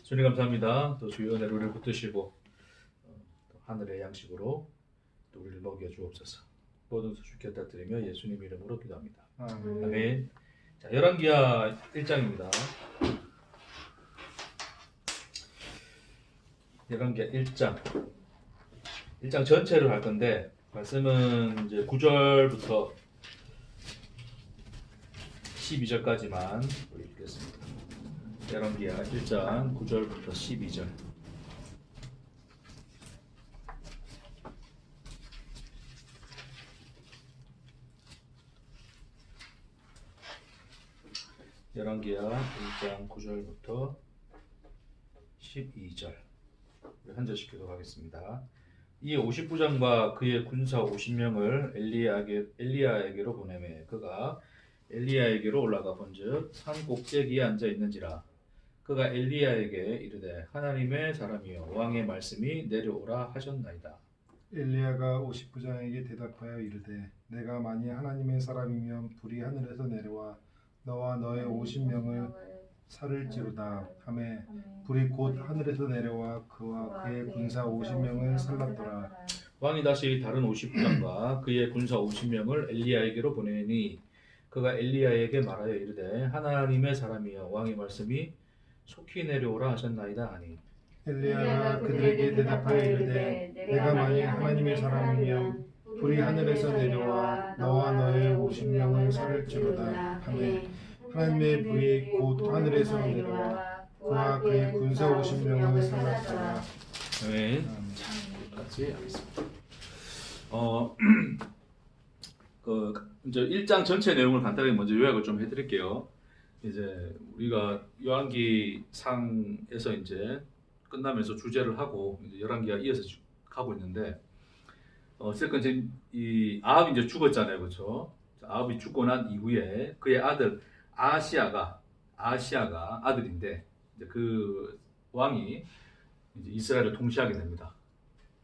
주님 감사합니다. 또 주의 은혜로 우리를 붙드시고 또 하늘의 양식으로 또 우리를 먹여 주옵소서. 모든 수 주께 드리며 예수님 이름으로 기도합니다. 아멘. 자, 열왕기하 1장입니다. 열왕기하 1장 전체를 할 건데 말씀은 이제 9절부터 12절까지만 읽겠습니다. 열왕기하 1장 9절부터 12절. 열왕기하 1장 9절부터 12절. 한 절씩 교독하겠습니다. 이에 50부장과 그의 군사 50명을 엘리야에게로 보내매 그가 엘리야에게로 올라가 본즉 산 꼭대기에 앉아 있는지라. 그가 엘리야에게 이르되 하나님의 사람이여 왕의 말씀이 내려오라 하셨나이다. 엘리야가 50부장에게 대답하여 이르되 내가 만일 하나님의 사람이면 불이 하늘에서 내려와 너와 너의 50명을 살을지로다 하매 불이 곧 하늘에서 내려와 그와 그의 군사 50명을 살랐더라. 왕이 다시 다른 50부장과 그의 군사 50명을 엘리야에게로 보내니 그가 엘리야에게 말하여 이르되 하나님의 사람이여 왕의 말씀이 속히 내려오라 하셨나이다 하니 엘리야가 그들에게 대답하여 이르되 내가 만일 하나님의 사람이면 불이 하늘에서 내려와 너와 너의 50명을 살을지로다 하매 하나님의 불이 곧 하늘에서 내려와 그와 그의 군사 50명을 살랐더라. 아멘. 자, 여기까지 하겠습니다. 이제 1장 전체 내용을 간단하게 먼저 요약을 좀 해드릴게요. 이제 우리가 열왕기 상에서 이제 끝나면서 주제를 하고 이제 열왕기가 이어서 가고 있는데, 어쨌든 이제 이 아합이 이제 죽었잖아요, 그렇죠? 아합이 죽고 난 이후에 그의 아들 아하시아가 아들인데, 이제 그 왕이 이제 이스라엘을 통치하게 됩니다.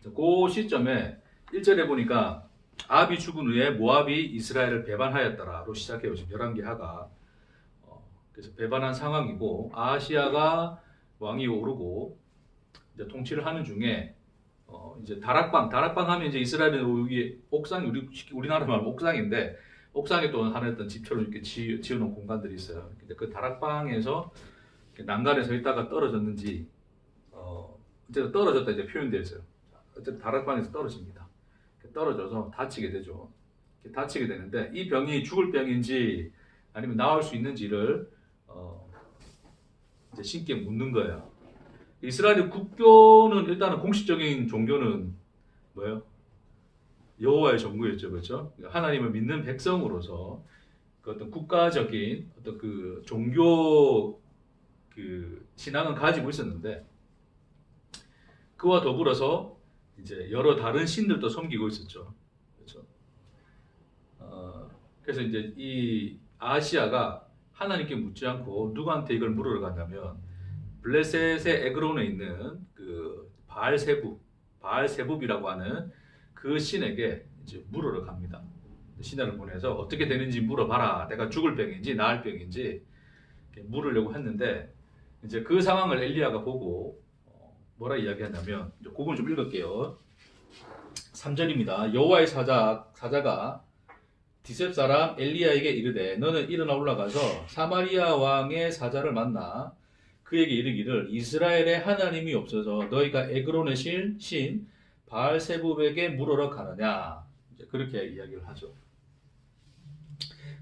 그 시점에 1절에 보니까 아합이 죽은 후에 모압이 이스라엘을 배반하였더라로 시작해요. 지금 열왕기하가. 그래서 배반한 상황이고 아하시아가 왕이 오르고 이제 통치를 하는 중에 이제 다락방 하면 이제 이스라엘은 여기 옥상 우리나라 말하면 옥상인데 옥상에 또 하나 어떤 집처럼 이렇게 지어놓은 공간들이 있어요. 근데 그 다락방에서 난간에 서 있다가 떨어졌는지 어쨌든 떨어졌다 이제 표현되어 있어요. 어쨌든 다락방에서 떨어집니다. 떨어져서 다치게 되죠. 다치게 되는데 이 병이 죽을 병인지 아니면 나을 수 있는지를 이제 신께 묻는 거예요. 이스라엘의 국교는 일단은 공식적인 종교는 뭐예요? 여호와의 전구였죠, 그렇죠? 하나님을 믿는 백성으로서 그 어떤 국가적인 어떤 그 종교 그 신앙은 가지고 있었는데 그와 더불어서 이제 여러 다른 신들도 섬기고 있었죠, 그렇죠? 그래서 이제 이 아하시아가 하나님께 묻지 않고 누구한테 이걸 물으러 갔냐면 블레셋의 에그론에 있는 그 바알세붑이라고 하는 그 신에게 이제 물으러 갑니다. 신하를 보내서 어떻게 되는지 물어봐라. 내가 죽을 병인지 나을 병인지 물으려고 했는데 이제 그 상황을 엘리야가 보고 뭐라 이야기하냐면 이제 그건 좀 읽을게요. 3절입니다. 여호와의 사자가 디셉 사람 엘리야에게 이르되 너는 일어나 올라가서 사마리아 왕의 사자를 만나 그에게 이르기를 이스라엘의 하나님이 없어서 너희가 에그론의 신 바알세붑에게 물으러 가느냐. 이제 그렇게 이야기를 하죠.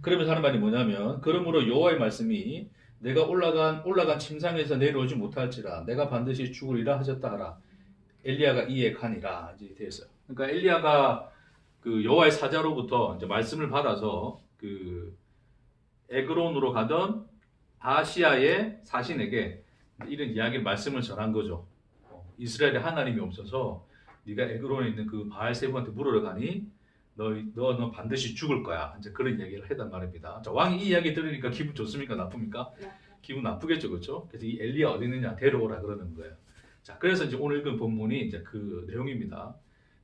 그러면서 하는 말이 뭐냐면 그러므로 여호와의 말씀이 내가 올라간 침상에서 내려오지 못할지라 내가 반드시 죽으리라 하셨다 하라. 엘리야가 이에 가니라. 이제 되었어요. 그러니까 엘리야가 그 여호와의 사자로부터 이제 말씀을 받아서 그 에그론으로 가던 아하시아의 사신에게 이런 이야기를 말씀을 전한 거죠. 이스라엘의 하나님이 없어서 네가 에그론에 있는 그 바알세붑한테 물으러 가니 너는 반드시 죽을 거야. 이제 그런 얘기를 했단 말입니다. 자, 왕이 이 이야기 들으니까 기분 좋습니까? 나쁩니까? 네. 기분 나쁘겠죠, 그렇죠? 그래서 이 엘리야 어디 있느냐 데려오라 그러는 거예요. 자, 그래서 이제 오늘 읽은 본문이 이제 그 내용입니다.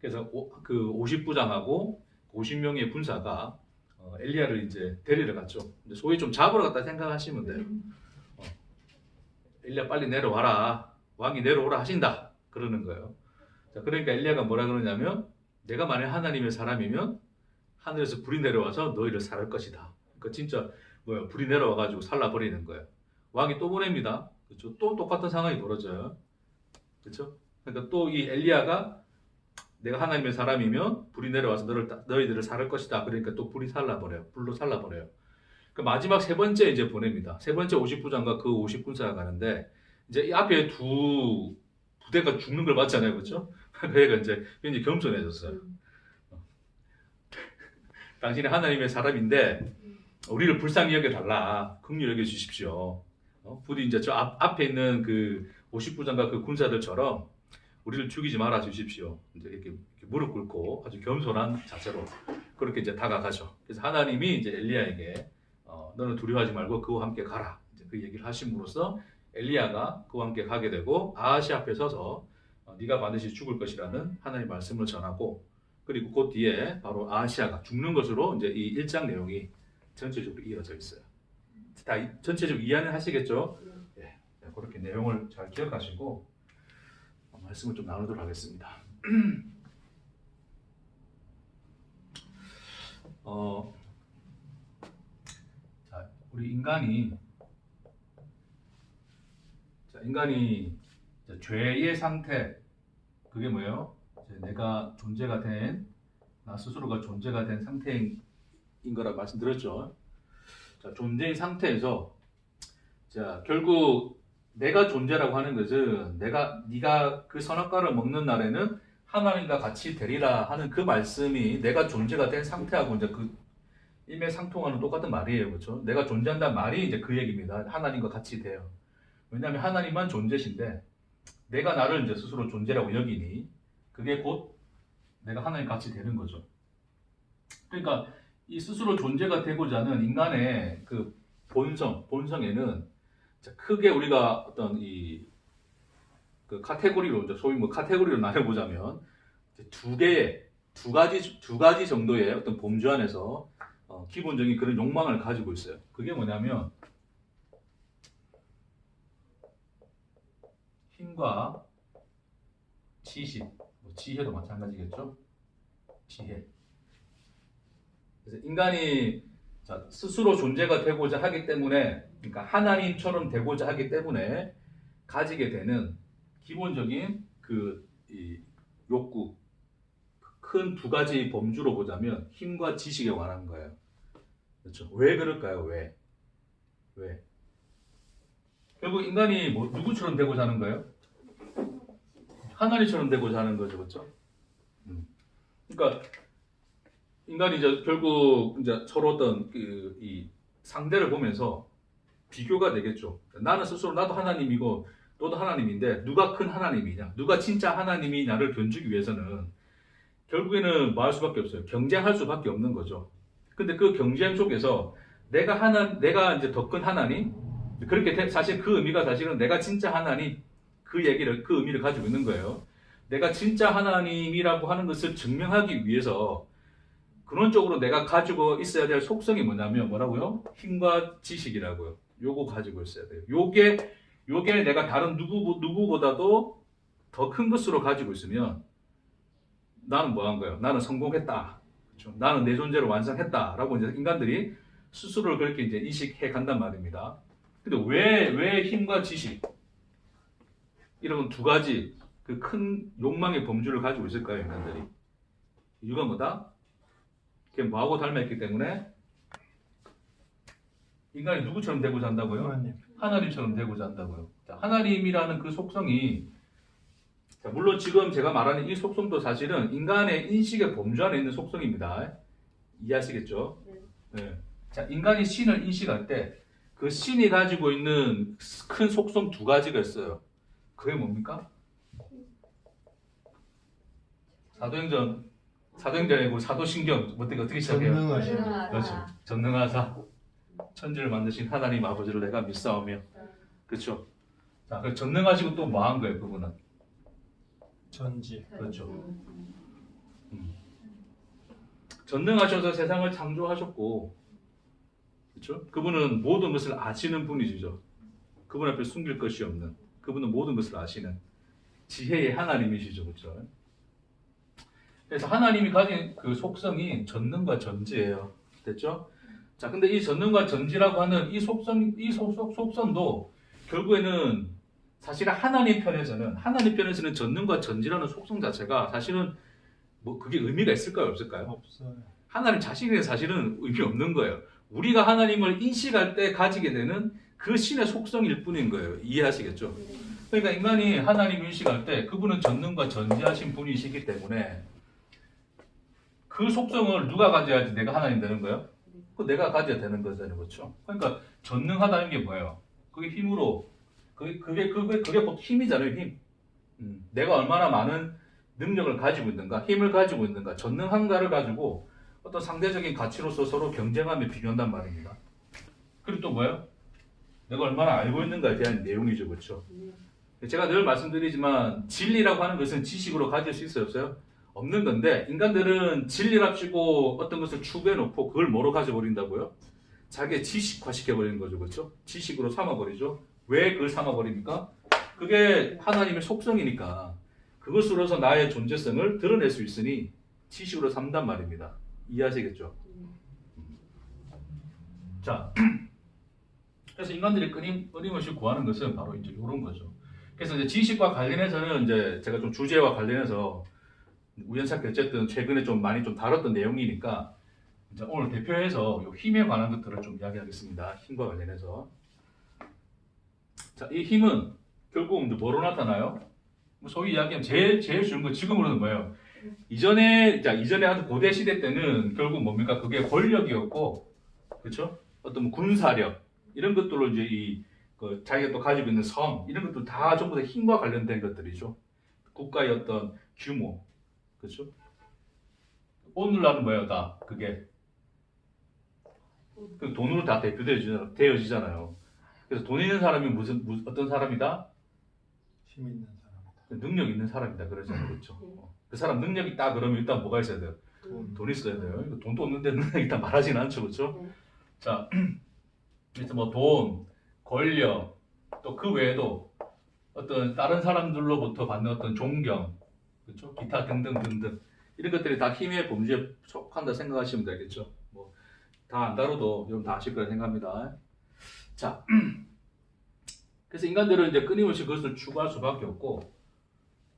그래서 그 50부장하고 50명의 군사가 엘리야를 이제 데리러 갔죠. 소위 좀 잡으러 갔다 생각하시면 돼요. 엘리야 빨리 내려와라. 왕이 내려오라 하신다. 그러는 거예요. 자, 그러니까 엘리야가 뭐라 그러냐면 내가 만약 하나님의 사람이면 하늘에서 불이 내려와서 너희를 살할 것이다. 그러니까 진짜 뭐야 불이 내려와가지고 살라버리는 거예요. 왕이 또 보냅니다. 그렇죠? 또 똑같은 상황이 벌어져요. 그렇죠? 그러니까 또 이 엘리야가 내가 하나님의 사람이면 불이 내려와서 너희들을 살할 것이다. 그러니까 또 불이 살라버려요. 불로 살라버려요. 그 마지막 세 번째 이제 보냅니다. 세 번째 50부장과 그 50군사가 가는데 이제 이 앞에 두 부대가 죽는 걸 봤잖아요, 그렇죠? 그애가 이제 굉장히 겸손해졌어요. 당신이 하나님의 사람인데 우리를 불쌍히 여겨달라, 긍휼히 여겨주십시오. 부디 이제 저 앞에 있는 그 50부장과 그 군사들처럼 우리를 죽이지 말아 주십시오. 이제 이렇게 무릎 꿇고 아주 겸손한 자세로 그렇게 이제 다가가죠. 그래서 하나님이 이제 엘리야에게 너는 두려워하지 말고 그와 함께 가라. 이제 그 얘기를 하심으로써 엘리야가 그와 함께 가게 되고 아하시 앞에 서서 네가 반드시 죽을 것이라는 하나님의 말씀을 전하고 그리고 그 뒤에 바로 아하시아가 죽는 것으로 이제 이 1장 내용이 전체적으로 이어져 있어요. 다 전체적으로 이해는 하시겠죠? 예, 그렇게 내용을 잘 기억하시고 말씀을 좀 나누도록 하겠습니다. 자, 우리 인간이 죄의 상태, 그게 뭐예요? 내가 존재가 된, 나 스스로가 존재가 된 상태인 거라 말씀드렸죠. 자, 존재의 상태에서, 자, 결국 내가 존재라고 하는 것은 네가 그 선악과를 먹는 날에는 하나님과 같이 되리라 하는 그 말씀이 내가 존재가 된 상태하고 이제 그 일맥상통하는 똑같은 말이에요, 그렇죠? 내가 존재한다는 말이 이제 그 얘기입니다. 하나님과 같이 돼요. 왜냐하면 하나님만 존재신데 내가 나를 이제 스스로 존재라고 여기니 그게 곧 내가 하나님 같이 되는 거죠. 그러니까 이 스스로 존재가 되고자 하는 인간의 그 본성에는 크게 우리가 어떤 그 카테고리로 이제 소위 뭐 카테고리로 나눠보자면 두 가지 정도의 어떤 범주 안에서 기본적인 그런 욕망을 가지고 있어요. 그게 뭐냐면 힘과 지식, 지혜도 마찬가지겠죠. 지혜. 그래서 인간이 스스로 존재가 되고자 하기 때문에, 그러니까 하나님처럼 되고자 하기 때문에 가지게 되는 기본적인 이 욕구, 큰 두 가지 범주로 보자면 힘과 지식에 관한 거예요. 그렇죠? 왜 그럴까요? 왜? 결국 인간이 누구처럼 되고자 하는 거예요? 하나님처럼 되고자 하는 거죠, 그렇죠? 그러니까 인간이 이제 결국 이제 서로 어떤 이 상대를 보면서 비교가 되겠죠. 나는 스스로 나도 하나님이고 너도 하나님인데 누가 큰 하나님이냐, 누가 진짜 하나님이냐를 견주기 위해서는 결국에는 뭐 할 수밖에 없어요. 경쟁할 수밖에 없는 거죠. 근데 그 경쟁 속에서 내가 이제 더 큰 하나님, 그렇게 사실 그 의미가 사실은 내가 진짜 하나님 그 의미를 가지고 있는 거예요. 내가 진짜 하나님이라고 하는 것을 증명하기 위해서 근원적으로 내가 가지고 있어야 될 속성이 뭐라고요? 힘과 지식이라고요. 요거 가지고 있어야 돼요. 요게 내가 다른 누구보다도 더 큰 것으로 가지고 있으면 나는 뭐 한 거예요? 나는 성공했다. 그렇죠? 나는 내 존재를 완성했다라고 이제 인간들이 스스로를 그렇게 이제 인식해 간단 말입니다. 근데 왜 힘과 지식 이런 두 가지 그 큰 욕망의 범주를 가지고 있을까요, 인간들이? 이유가 뭐다? 그게 뭐하고 닮아있기 때문에 인간이 누구처럼 되고자 한다고요? 하나님처럼 되고자 한다고요. 자, 하나님이라는 그 속성이, 자, 물론 지금 제가 말하는 이 속성도 사실은 인간의 인식의 범주 안에 있는 속성입니다. 이해하시겠죠? 네. 자, 인간이 신을 인식할 때 그 신이 가지고 있는 큰 속성 두 가지가 있어요. 그게 뭡니까? 사도행전이고 사도신경 어떻게 시작해요? 그렇죠. 전능하사. 천지를 만드신 하나님 아버지를 내가 믿사오며. 그렇죠. 자, 그 전능하시고 또 뭐 한 거예요, 그분은? 전지. 그렇죠. 전능하셔서 세상을 창조하셨고, 그렇죠? 그분은 모든 것을 아시는 분이시죠. 그분 앞에 숨길 것이 없는, 그분은 모든 것을 아시는 지혜의 하나님이시죠, 그렇죠? 그래서 하나님이 가진 그 속성이 전능과 전지예요. 됐죠? 자, 근데 이 전능과 전지라고 하는 이 속성도 결국에는 사실 하나님 편에서는 전능과 전지라는 속성 자체가 사실은 뭐 그게 의미가 있을까요, 없을까요? 없어요. 하나님 자신에 사실은 의미 없는 거예요. 우리가 하나님을 인식할 때 가지게 되는 그 신의 속성일 뿐인 거예요. 이해하시겠죠? 그러니까 인간이 하나님을 인식할 때 그분은 전능과 전지하신 분이시기 때문에 그 속성을 누가 가져야지 내가 하나님 되는 거예요? 그 내가 가져야 되는 거잖아요. 그렇죠? 그러니까 전능하다는 게 뭐예요? 그게 힘으로 그게 곧 힘이잖아요. 힘. 내가 얼마나 많은 능력을 가지고 있는가, 힘을 가지고 있는가, 전능한가를 가지고 어떤 상대적인 가치로서 서로 경쟁하며 비교한단 말입니다. 그리고 또 뭐예요? 내가 얼마나 알고 있는가에 대한 내용이죠. 그렇죠? 제가 늘 말씀드리지만 진리라고 하는 것은 지식으로 가질 수 있어요, 없어요? 없는 건데 인간들은 진리랍시고 어떤 것을 추구해 놓고 그걸 뭐로 가져버린다고요? 자기의 지식화 시켜버리는 거죠. 그렇죠? 지식으로 삼아버리죠. 왜 그걸 삼아버립니까? 그게 하나님의 속성이니까 그것으로서 나의 존재성을 드러낼 수 있으니 지식으로 삼단 말입니다. 이해하시겠죠? 자, 그래서 인간들이 끊임없이 구하는 것은 바로 이제 이런 거죠. 그래서 이제 지식과 관련해서는 이제 제가 좀 주제와 관련해서 우연찮게 어쨌든 최근에 좀 많이 좀 다뤘던 내용이니까 이제 오늘 대표해서 요 힘에 관한 것들을 좀 이야기하겠습니다. 힘과 관련해서. 자, 이 힘은 결국 이제 뭐로 나타나요? 소위 이야기하면 제일 쉬운 거 지금으로는 뭐예요? 이전에 아주 고대 시대 때는 결국 뭡니까? 그게 권력이었고, 그렇죠? 어떤 뭐 군사력 이런 것들로 이제 자기가 또 가지고 있는 성 이런 것들 다 전부 다 힘과 관련된 것들이죠. 국가의 어떤 규모, 그렇죠? 오늘날은 뭐예요? 다 그게 그 돈으로 다 대표되어지잖아요. 그래서 돈 있는 사람이 어떤 사람이다? 힘 있는 사람이다. 능력 있는 사람이다 그러잖아요, 그렇죠? 그 사람 능력이 있다 그러면 일단 뭐가 있어야 돼요? 돈 있어야 돼요. 돈도 없는데 능력이 있다 말하지는 않죠, 그렇죠? 자, 그래서 뭐 돈, 권력, 또 그 외에도 어떤 다른 사람들로부터 받는 어떤 존경, 그렇죠? 기타 등등 이런 것들이 다 힘의 범주에 속한다 생각하시면 되겠죠. 뭐 다 안 다뤄도 여러분 다 아실 거라 생각합니다. 자, 그래서 인간들은 이제 끊임없이 그것을 추구할 수밖에 없고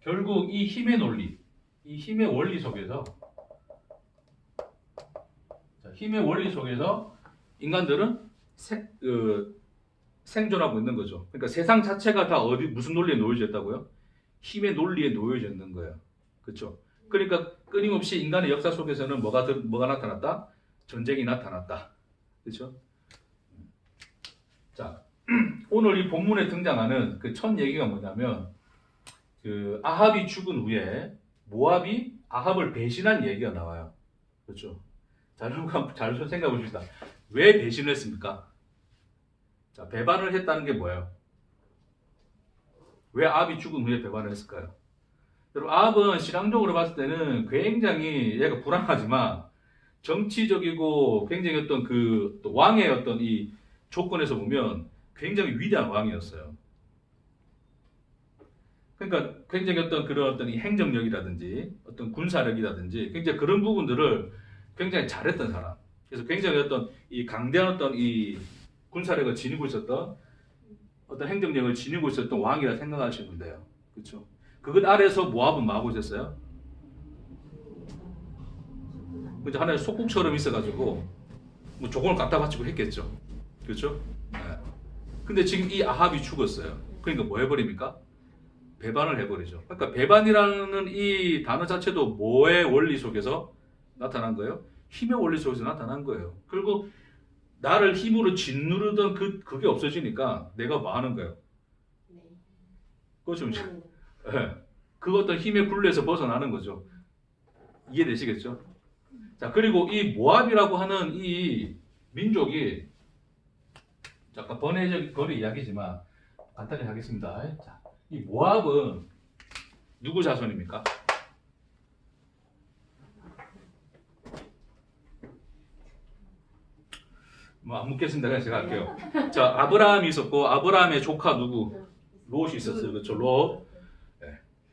결국 이 힘의 논리, 이 힘의 원리 속에서 인간들은 생존하고 있는 거죠. 그러니까 세상 자체가 다 무슨 논리에 놓여져 있다고요? 힘의 논리에 놓여져 있는 거예요. 그렇죠? 그러니까 끊임없이 인간의 역사 속에서는 뭐가 나타났다? 전쟁이 나타났다. 그렇죠? 자, 오늘 이 본문에 등장하는 그 첫 얘기가 뭐냐면 그 아합이 죽은 후에 모압이 아합을 배신한 얘기가 나와요. 그렇죠? 자, 여러분 잘 생각해 봅시다. 왜 배신을 했습니까? 자, 배반을 했다는 게 뭐예요? 왜 아합이 죽은 후에 배반을 했을까요? 여러분, 아합은 신앙적으로 봤을 때는 굉장히 얘가 불안하지만 정치적이고 굉장히 어떤 또 왕의 어떤 이 조건에서 보면 굉장히 위대한 왕이었어요. 그러니까 굉장히 그런 어떤 이 행정력이라든지 어떤 군사력이라든지 굉장히 그런 부분들을 굉장히 잘했던 사람. 그래서 굉장히 어떤 이 강대한 어떤 이 군사력을 지니고 있었던 어떤 행정력을 지니고 있었던 왕이라 생각하시면 돼요. 그렇죠? 그것 아래서 모압은 뭐 하고 있었어요? 그죠? 하나의 속국처럼 있어가지고 뭐 조공을 갖다 바치고 했겠죠. 그렇죠? 네. 근데 지금 이 아합이 죽었어요. 그러니까 뭐 해버립니까? 배반을 해버리죠. 그러니까 배반이라는 이 단어 자체도 뭐의 원리 속에서 나타난 거예요? 힘의 원리 속에서 나타난 거예요. 그리고 나를 힘으로 짓누르던 그게 없어지니까 내가 뭐 하는 거예요? 그렇죠. 네. 그 어떤 힘의 굴레에서 벗어나는 거죠. 이해되시겠죠? 자, 그리고 이 모압이라고 하는 이 민족이 약간 번외 이야기지만 간단히 하겠습니다. 자, 이 모압은 누구 자손입니까? 뭐 안 묻겠습니다. 그냥 제가 할게요. 자, 아브라함이 있었고 아브라함의 조카 누구? 롯이 있었어요. 그렇죠? 롯. 네.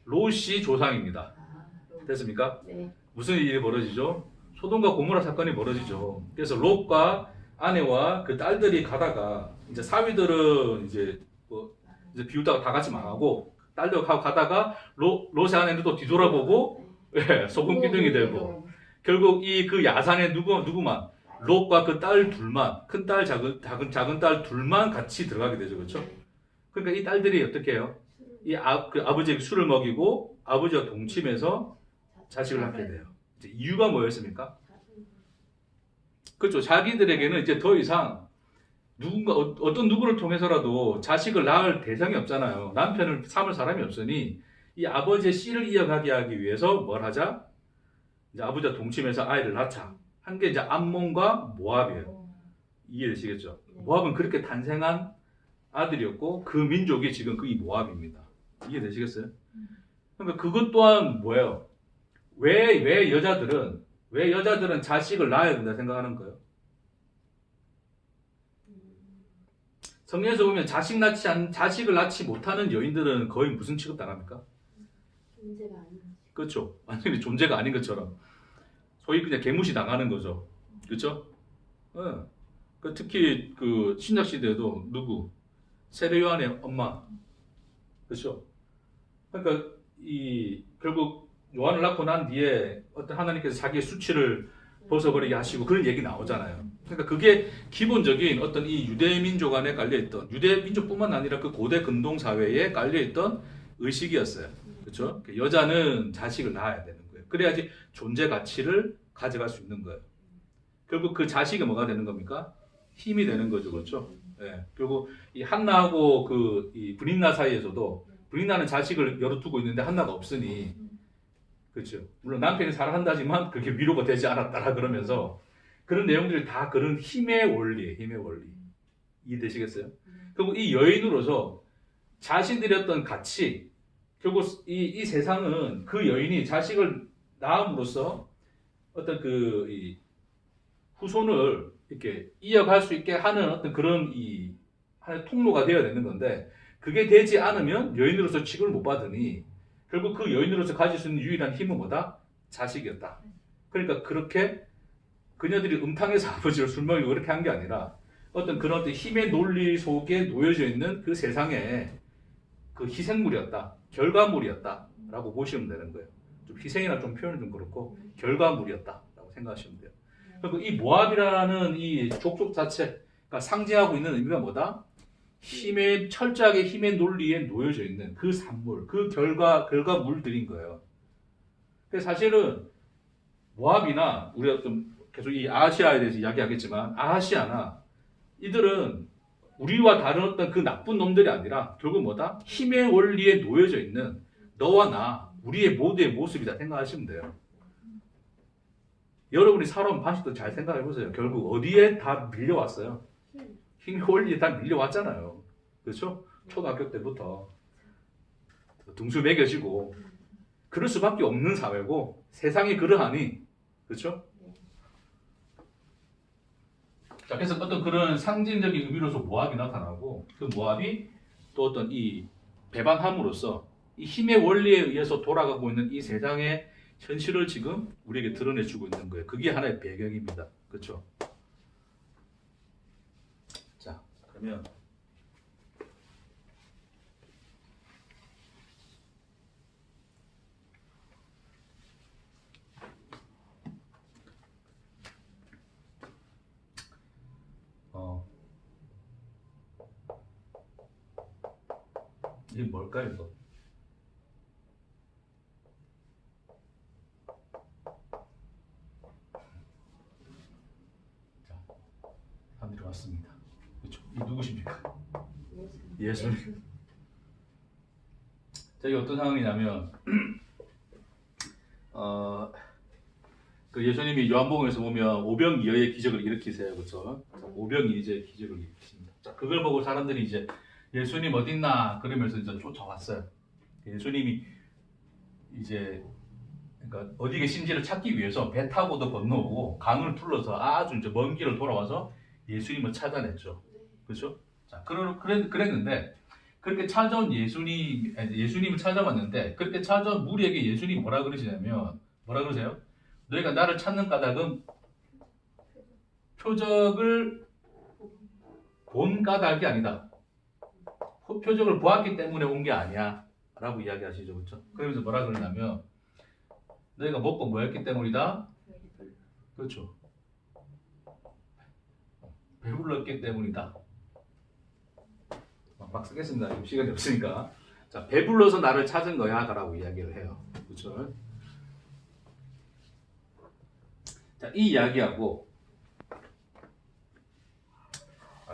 롯이 조상입니다. 됐습니까? 네. 무슨 일이 벌어지죠? 소돔과 고모라 사건이 벌어지죠. 그래서 롯과 아내와 그 딸들이 가다가 이제 사위들은 이제 뭐 이제 비웃다가 다 같이 망하고 딸들하고 가다가 롯의 아내는 또 뒤돌아보고 예, 소금 기둥이 되고 결국 이 그 야산에 누구만 롯과 그 딸 둘만 큰 딸 작은 딸 둘만 같이 들어가게 되죠. 그렇죠? 그러니까 이 딸들이 어떻게 해요? 그 아버지에게 술을 먹이고 아버지와 동침해서 자식을 낳게 돼요. 이제 이유가 뭐였습니까? 그렇죠. 자기들에게는 이제 더 이상 어떤 누구를 통해서라도 자식을 낳을 대상이 없잖아요. 남편을 삼을 사람이 없으니 이 아버지의 씨를 이어가게 하기 위해서 뭘 하자? 이제 아버지와 동침해서 아이를 낳자. 한 게 이제 암몬과 모압이에요. 이해되시겠죠? 모압은 그렇게 탄생한 아들이었고 그 민족이 지금 그 이 모압입니다. 이해되시겠어요? 그러니까 그것 또한 뭐예요? 왜 여자들은 자식을 낳아야 된다 생각하는 거예요? 성경에서 보면 자식을 낳지 못하는 여인들은 거의 무슨 취급 당합니까? 존재가 아닌 그렇죠. 완전히 존재가 아닌 것처럼 소위 그냥 개무시 당하는 거죠. 그렇죠? 특히 그 신약 시대에도 누구? 세례 요한의 엄마. 그렇죠? 그러니까 결국 요한을 낳고 난 뒤에 어떤 하나님께서 자기의 수치를 벗어버리게 하시고 그런 얘기 나오잖아요. 그러니까 그게 기본적인 어떤 이 유대 민족 안에 깔려있던 유대 민족뿐만 아니라 그 고대 근동 사회에 깔려있던 의식이었어요. 그렇죠? 여자는 자식을 낳아야 되는 거예요. 그래야지 존재 가치를 가져갈 수 있는 거예요. 결국 그 자식이 뭐가 되는 겁니까? 힘이 되는 거죠. 그렇죠? 예. 결국 이 한나하고 이 브린나 사이에서도 브린나는 자식을 여러 두고 있는데 한나가 없으니 그렇죠. 물론 남편이 사랑한다지만 그게 위로가 되지 않았다라 그러면서 그런 내용들이 다 그런 힘의 원리. 이해되시겠어요? 결국 이 여인으로서 자신들의 어떤 가치, 결국 이 세상은 그 여인이 자식을 낳음으로써 어떤 이 후손을 이렇게 이어갈 수 있게 하는 어떤 그런 하나의 통로가 되어야 되는 건데 그게 되지 않으면 여인으로서 취급을 못 받으니 결국 그 여인으로서 가질 수 있는 유일한 힘은 뭐다? 자식이었다. 그러니까 그렇게 그녀들이 음탕해서 아버지를 술 먹이고 그렇게 한 게 아니라 어떤 그런 어떤 힘의 논리 속에 놓여져 있는 그 세상에 그 희생물이었다. 결과물이었다. 라고 보시면 되는 거예요. 좀 희생이나 좀 표현이 좀 그렇고 결과물이었다. 라고 생각하시면 돼요. 그리고 이 모압이라는 이 족속 자체가 상징하고 있는 의미가 뭐다? 철저하게 힘의 논리에 놓여져 있는 그 산물, 그 결과물들인 거예요. 그래서 사실은 모압이나 우리가 좀 계속 이 아시아에 대해서 이야기하겠지만 아시아나 이들은 우리와 다른 어떤 그 나쁜 놈들이 아니라 결국 뭐다? 힘의 원리에 놓여져 있는 너와 나, 우리의 모두의 모습이다 생각하시면 돼요. 여러분이 살아온 방식도 잘 생각해 보세요. 결국 어디에 다 밀려왔어요? 힘의 원리에 다 밀려왔잖아요. 그렇죠? 초등학교 때부터 등수 매겨지고 그럴 수밖에 없는 사회고 세상이 그러하니 그렇죠? 자, 그래서 어떤 그런 상징적인 의미로서 모압이 나타나고 그 모압이 또 어떤 이 배반함으로써 이 힘의 원리에 의해서 돌아가고 있는 이 세상의 현실을 지금 우리에게 드러내주고 있는 거예요. 그게 하나의 배경입니다. 그렇죠? 자, 그러면 이게 뭘까요, 이거? 자, 사람들이 왔습니다. 그렇죠? 이 누구십니까? 예수님. 자, 이게 어떤 상황이냐면, 그 예수님이 요한복음에서 보면 오병이어의 기적을 일으키세요, 그렇죠? 오병이어의 기적을 일으키십니다. 자, 그걸 보고 사람들이 이제 예수님 어딨나 그러면서 이제 쫓아왔어요. 예수님이 이제 그러니까 어디 계신지를 찾기 위해서 배 타고도 건너오고 강을 둘러서 아주 이제 먼 길을 돌아와서 예수님을 찾아냈죠. 그렇죠? 자, 그랬는데 그렇게 찾아온 예수님을 찾아왔는데 그렇게 찾아온 무리에게 예수님이 뭐라 그러시냐면 뭐라 그러세요? 너희가 나를 찾는 까닭은 표적을 본 까닭이 아니다. 표적을 보았기 때문에 온 게 아니야. 라고 이야기하시죠. 그렇죠? 그러면서 뭐라 그러냐면 너희가 먹고 뭐 했기 때문이다? 그렇죠. 배불렀기 때문이다. 막 쓰겠습니다. 지금 시간이 없으니까. 자, 배불러서 나를 찾은 거야. 라고 이야기를 해요. 그렇죠? 자, 이 이야기하고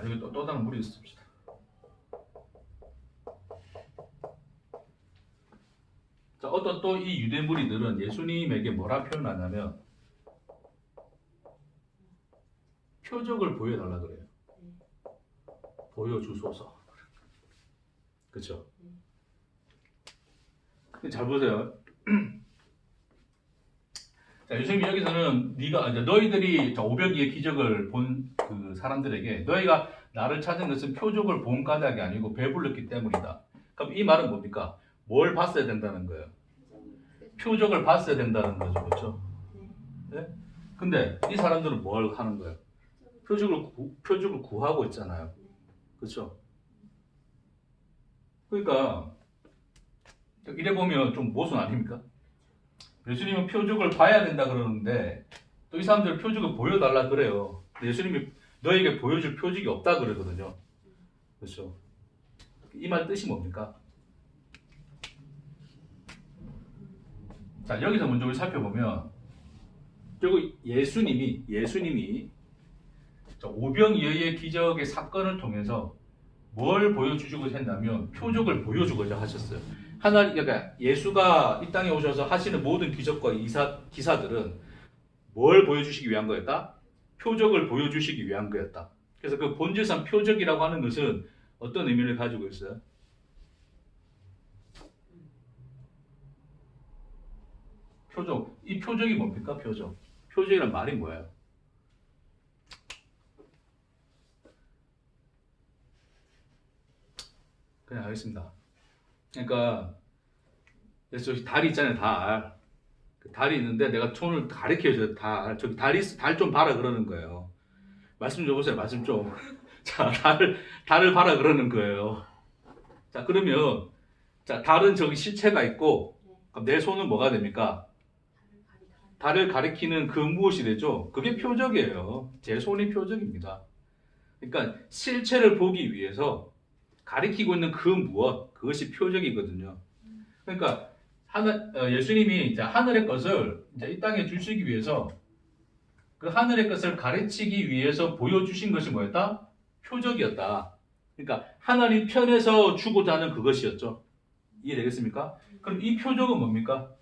여기 또 다른 무리 있습니다. 자, 어떤 또 이 유대 무리들은 예수님에게 뭐라 표현하냐면 표적을 보여달라 그래요. 보여주소서. 그렇죠? 잘 보세요. 자, 예수님이 여기서는 너희들이 500기의 기적을 본 그 사람들에게 너희가 나를 찾은 것은 표적을 본 까닭이 아니고 배불렀기 때문이다. 그럼 이 말은 뭡니까? 뭘 봤어야 된다는 거예요? 표적을 봤어야 된다는 거죠. 그렇죠? 네? 근데 이 사람들은 뭘 하는 거예요? 표적을 구하고 있잖아요. 그렇죠? 그러니까 이래 보면 좀 모순 아닙니까? 예수님은 표적을 봐야 된다 그러는데 또 이 사람들 표적을 보여달라 그래요. 근데 예수님이 너에게 보여줄 표적이 없다 그러거든요. 그렇죠? 이 말 뜻이 뭡니까? 자, 여기서 먼저 우리 살펴보면 결국 예수님이 오병이어의 기적의 사건을 통해서 뭘 보여주고자 했냐면 표적을 보여주고자 하셨어요. 그러니까 예수가 이 땅에 오셔서 하시는 모든 기적과 기사들은 뭘 보여주시기 위한 거였다? 표적을 보여주시기 위한 거였다. 그래서 그 본질상 표적이라고 하는 것은 어떤 의미를 가지고 있어요? 표적. 이 표적이 뭡니까? 표적. 표적이란 말이 뭐예요? 그냥 하겠습니다. 그러니까 저기 달이 있잖아요. 달. 그 달이 있는데 내가 손을 가리켜줘요. 저기 달 좀 봐라 그러는 거예요. 말씀 좀 보세요. 말씀 좀. 자, 달을 봐라 그러는 거예요. 자, 그러면 자, 달은 저기 실체가 있고 그럼 내 손은 뭐가 됩니까? 달을 가리키는 그 무엇이 되죠? 그게 표적이에요. 제 손이 표적입니다. 그러니까 실체를 보기 위해서 가리키고 있는 그 무엇, 그것이 표적이거든요. 그러니까 예수님이 이제 하늘의 것을 이제 이 땅에 주시기 위해서 그 하늘의 것을 가르치기 위해서 보여주신 것이 뭐였다? 표적이었다. 그러니까 하나님 편에서 주고자 하는 그것이었죠. 이해되겠습니까? 그럼 이 표적은 뭡니까?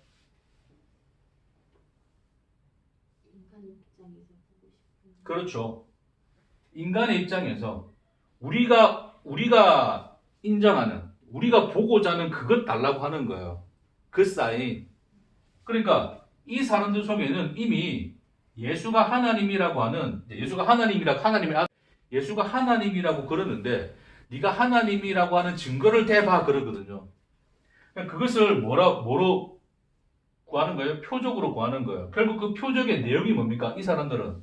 인간 입장에서 보고 싶은. 그렇죠. 인간의 입장에서 우리가 인정하는, 우리가 보고자 하는 그것 달라고 하는 거예요. 그 사인. 그러니까 이 사람들 속에는 이미 예수가 하나님이라고 그러는데 네가 하나님이라고 하는 증거를 대봐 그러거든요. 그러니까 그것을 뭐로 구하는 거예요? 표적으로 구하는 거예요. 결국 그 표적의 내용이 뭡니까? 이 사람들은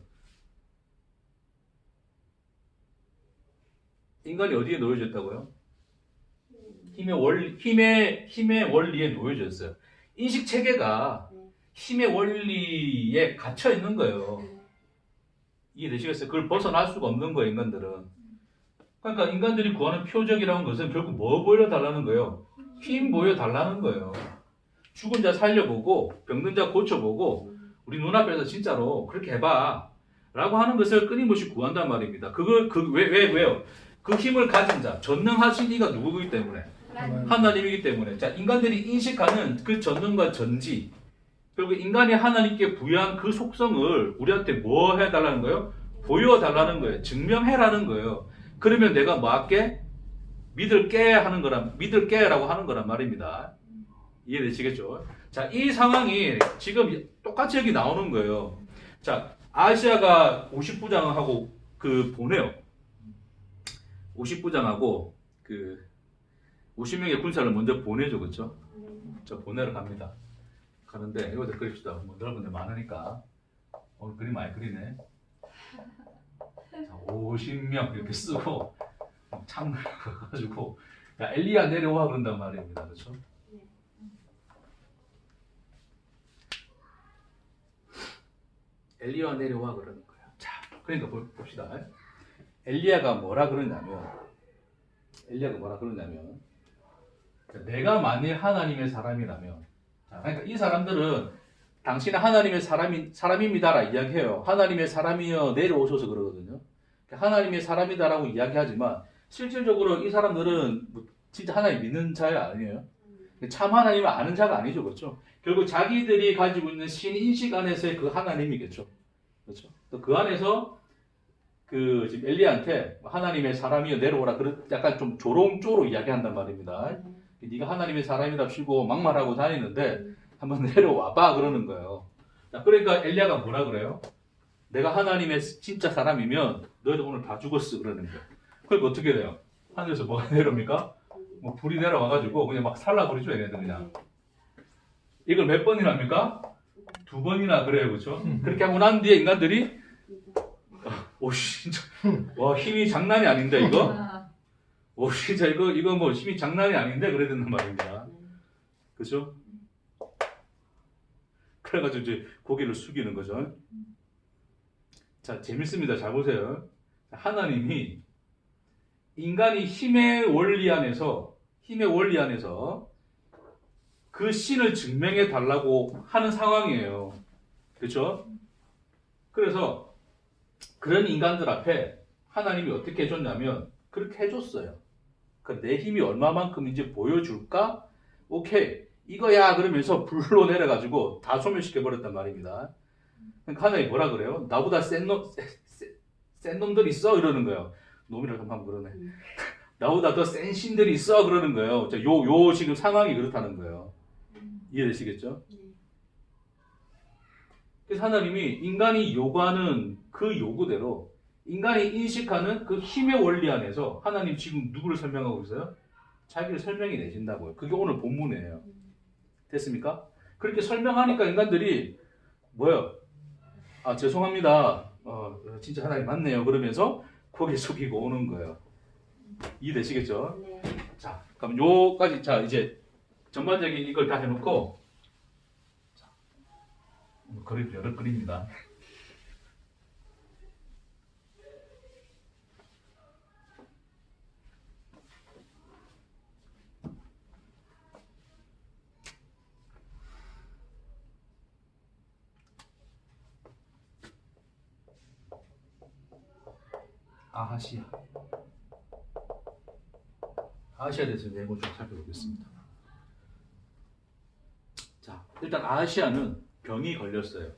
인간이 어디에 놓여져 있다고요? 힘의 원리에 놓여져 있어요. 인식 체계가 힘의 원리에 갇혀 있는 거예요. 이해되시겠어요? 그걸 벗어날 수가 없는 거예요, 인간들은. 그러니까 인간들이 구하는 표적이라는 것은 결국 뭐 보여달라는 거예요? 힘 보여달라는 거예요. 죽은 자 살려보고 병든 자 고쳐보고 우리 눈앞에서 진짜로 그렇게 해봐 라고 하는 것을 끊임없이 구한단 말입니다. 왜요? 그 힘을 가진 자, 전능하신 이가 누구이기 때문에? 하나님이기 때문에. 자, 인간들이 인식하는 그 전능과 전지, 결국 인간이 하나님께 부여한 그 속성을 우리한테 뭐 해달라는 거예요? 보여달라는 거예요. 증명해라는 거예요. 그러면 내가 뭐 할게? 믿을게라고 하는 거란 말입니다. 이해되시겠죠? 자, 이 상황이 지금 똑같이 여기 나오는 거예요. 자, 아시아가 50부장하고 그 보내요. 50부장하고 그 50명의 군사를 먼저 보내죠, 그렇죠? 저 보내러 갑니다. 가는데 이거도 그립시다. 뭐 여러분들 많으니까 오늘 그림 많이 그리네. 자, 50명 이렇게 쓰고 창을 가지고 야 엘리야 내려와 그런단 말입니다, 그렇죠? 엘리야 내려와 그러는 거예요. 자, 그러니까 봅시다. 엘리야가 뭐라 그러냐면 내가 만일 하나님의 사람이라면, 자, 그러니까 이 사람들은 당신은 하나님의 사람입니다라 이야기해요. 하나님의 사람이여 내려오셔서 그러거든요. 하나님의 사람이다라고 이야기하지만 실질적으로 이 사람들은 뭐 진짜 하나님 믿는 자야 아니에요. 참 하나님을 아는 자가 아니죠, 그렇죠? 결국 자기들이 가지고 있는 신인식 안에서의 그 하나님이겠죠, 그렇죠? 또 그 안에서 그 지금 엘리야한테 하나님의 사람이여 내려오라 약간 좀 조롱조로 이야기한단 말입니다. 네가 하나님의 사람이랍시고 막말하고 다니는데 한번 내려와봐 그러는 거예요. 자, 그러니까 엘리야가 뭐라 그래요? 내가 하나님의 진짜 사람이면 너희들 오늘 다 죽었어 그러는 거예요. 그러니까 어떻게 돼요? 하늘에서 뭐가 내려옵니까? 뭐 불이 내려와가지고 그냥 막 살라버리죠 얘네들 그냥. 이걸 몇 번이나 합니까? 2번이나 그래요, 그렇죠? 그렇게 하고 난 뒤에 인간들이 오 진짜 와 힘이 장난이 아닌데 이거? 오 진짜 이거 뭐 힘이 장난이 아닌데 그래야 된단 말입니다. 그렇죠? 그래가지고 이제 고개를 숙이는 거죠. 자, 재밌습니다. 잘 보세요. 하나님이 인간이 힘의 원리 안에서 그 신을 증명해 달라고 하는 상황이에요. 그렇죠? 그래서 그런 인간들 앞에 하나님이 어떻게 해줬냐면 그렇게 해줬어요. 그러니까 내 힘이 얼마만큼인지 보여줄까? 오케이. 이거야 그러면서 불로 내려가지고 다 소멸시켜버렸단 말입니다. 그러니까 하나님이 뭐라 그래요? 나보다 센 놈들 있어? 이러는 거예요. 놈이라고 하면 그러네. 나보다 더 센 신들이 있어? 그러는 거예요. 요 지금 상황이 그렇다는 거예요. 이해되시겠죠? 그래서 하나님이 인간이 요구하는 그 요구대로 인간이 인식하는 그 힘의 원리 안에서 하나님 지금 누구를 설명하고 있어요? 자기를 설명해 내신다고요. 그게 오늘 본문이에요. 됐습니까? 그렇게 설명하니까 인간들이 뭐요? 아 죄송합니다. 진짜 하나님 맞네요. 그러면서 고개 숙이고 오는 거예요. 이해되시겠죠? 네. 자, 그럼 요까지 자 이제 전반적인 이걸 다 해놓고 자, 그림 여러 그림입니다. 아하시아에 대해서 내용을 좀 살펴보겠습니다. 자, 일단 아하시아는 병이 걸렸어요.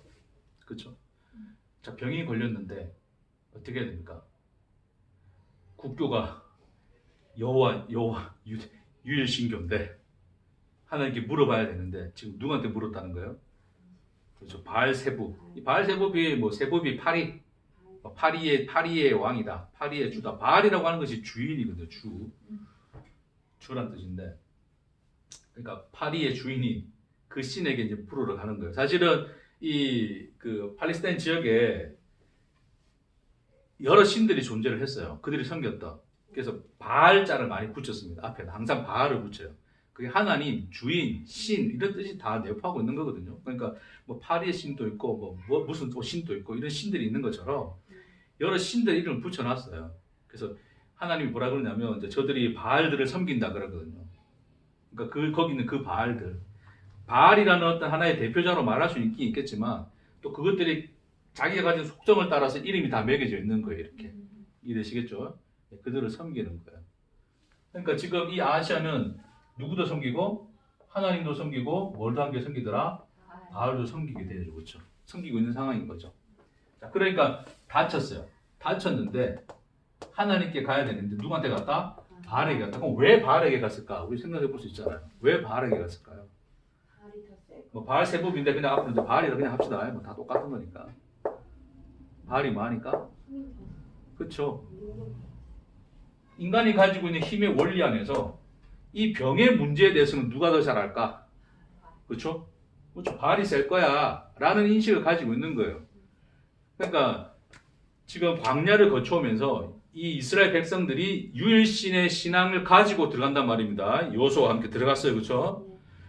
그렇죠? 자, 병이 걸렸는데 어떻게 해야 됩니까? 국교가 여호와 유일신교인데 하나님께 물어봐야 되는데 지금 누구한테 물었다는 거예요? 그렇죠. 바알세부. 이 바알세부이 뭐 세부이 파리의 왕이다. 파리의 주다. 바알이라고 하는 것이 주인이거든요. 주란 뜻인데, 그러니까 파리의 주인이 그 신에게 이제 부르러 가는 거예요. 사실은 이 그 팔레스타인 지역에 여러 신들이 존재를 했어요. 그들이 섬겼다. 그래서 바알자를 많이 붙였습니다. 앞에 항상 바알을 붙여요. 그게 하나님, 주인, 신 이런 뜻이 다 내포하고 있는 거거든요. 그러니까 뭐 파리의 신도 있고 뭐 무슨 또 신도 있고 이런 신들이 있는 것처럼 여러 신들 이름을 붙여놨어요. 그래서 하나님이 뭐라 그러냐면 이제 저들이 바알들을 섬긴다 그러거든요. 그러니까 거기 있는 그 바알들, 바알이라는 어떤 하나의 대표자로 말할 수 있긴 있겠지만 또 그것들이 자기가 가진 속성을 따라서 이름이 다 매겨져 있는 거예요. 이렇게 이해되시겠죠? 그들을 섬기는 거예요. 그러니까 지금 이 아하시아는 누구도 섬기고 하나님도 섬기고 뭘도 함께 섬기더라? 바알도 섬기게 되죠, 그렇죠? 섬기고 있는 상황인 거죠. 자, 그러니까 다쳤어요. 다쳤는데 하나님께 가야 되는데 누구한테 갔다? 바알에게 갔다. 그럼 왜 바알에게 갔을까? 우리 생각해 볼 수 있잖아요. 왜 바알에게 갔을까요? 뭐 바알세법인데 그냥 앞으로 이제 바알이라 그냥 합시다. 뭐 다 똑같은 거니까. 바알이 뭐하니까? 그렇죠. 인간이 가지고 있는 힘의 원리 안에서 이 병의 문제에 대해서는 누가 더 잘 알까? 그렇죠? 그렇죠. 바알이 셀 거야 라는 인식을 가지고 있는 거예요. 그러니까 지금 광야를 거쳐오면서 이 이스라엘 백성들이 유일신의 신앙을 가지고 들어간단 말입니다. 여호수아와 함께 들어갔어요. 그렇죠?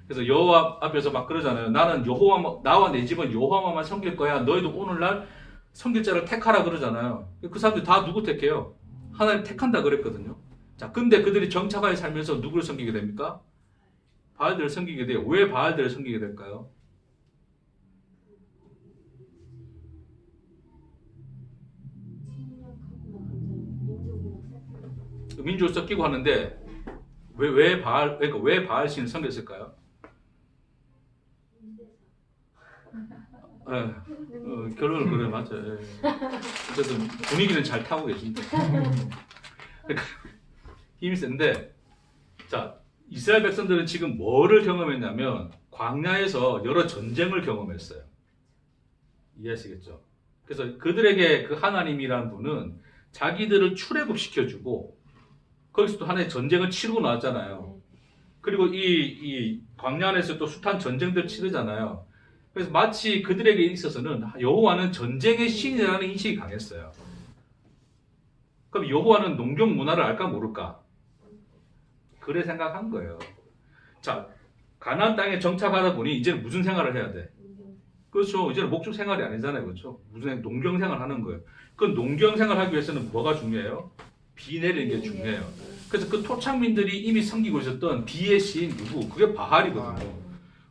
그래서 여호와 앞에서 막 그러잖아요. 나는 여호와, 나와 내 집은 여호와만 섬길 거야. 너희도 오늘날 섬길 자를 택하라 그러잖아요. 그 사람들이 다 누구 택해요? 하나님 택한다 그랬거든요. 자, 근데 그들이 정착하에 살면서 누구를 섬기게 됩니까? 바알들을 섬기게 돼요. 왜 바알들을 섬기게 될까요? 민족을 섞이고 하는데 왜 바알, 그러니까 왜 바알 신을 섬겼을까요? 결론은 그래 맞아요. 어쨌든 분위기는 잘 타고 계신데 그러니까 힘이 센데 자 이스라엘 백성들은 지금 뭐를 경험했냐면 광야에서 여러 전쟁을 경험했어요. 이해하시겠죠? 그래서 그들에게 그 하나님이라는 분은 자기들을 출애굽시켜주고 거기서 또 하나의 전쟁을 치르고 나왔잖아요. 그리고 이 광야 안에서 또 숱한 전쟁들 치르잖아요. 그래서 마치 그들에게 있어서는 여호와는 전쟁의 신이라는 인식이 강했어요. 그럼 여호와는 농경 문화를 알까 모를까? 그래 생각한 거예요. 자, 가나안 땅에 정착하다 보니 이제는 무슨 생활을 해야 돼? 그렇죠. 이제는 목축 생활이 아니잖아요. 그렇죠. 무슨 농경 생활 하는 거예요. 그 농경 생활 하기 위해서는 뭐가 중요해요? 비 내리는 게 중요해요. 그래서 그 토착민들이 이미 섬기고 있었던 비의 신 누구? 그게 바알이거든요.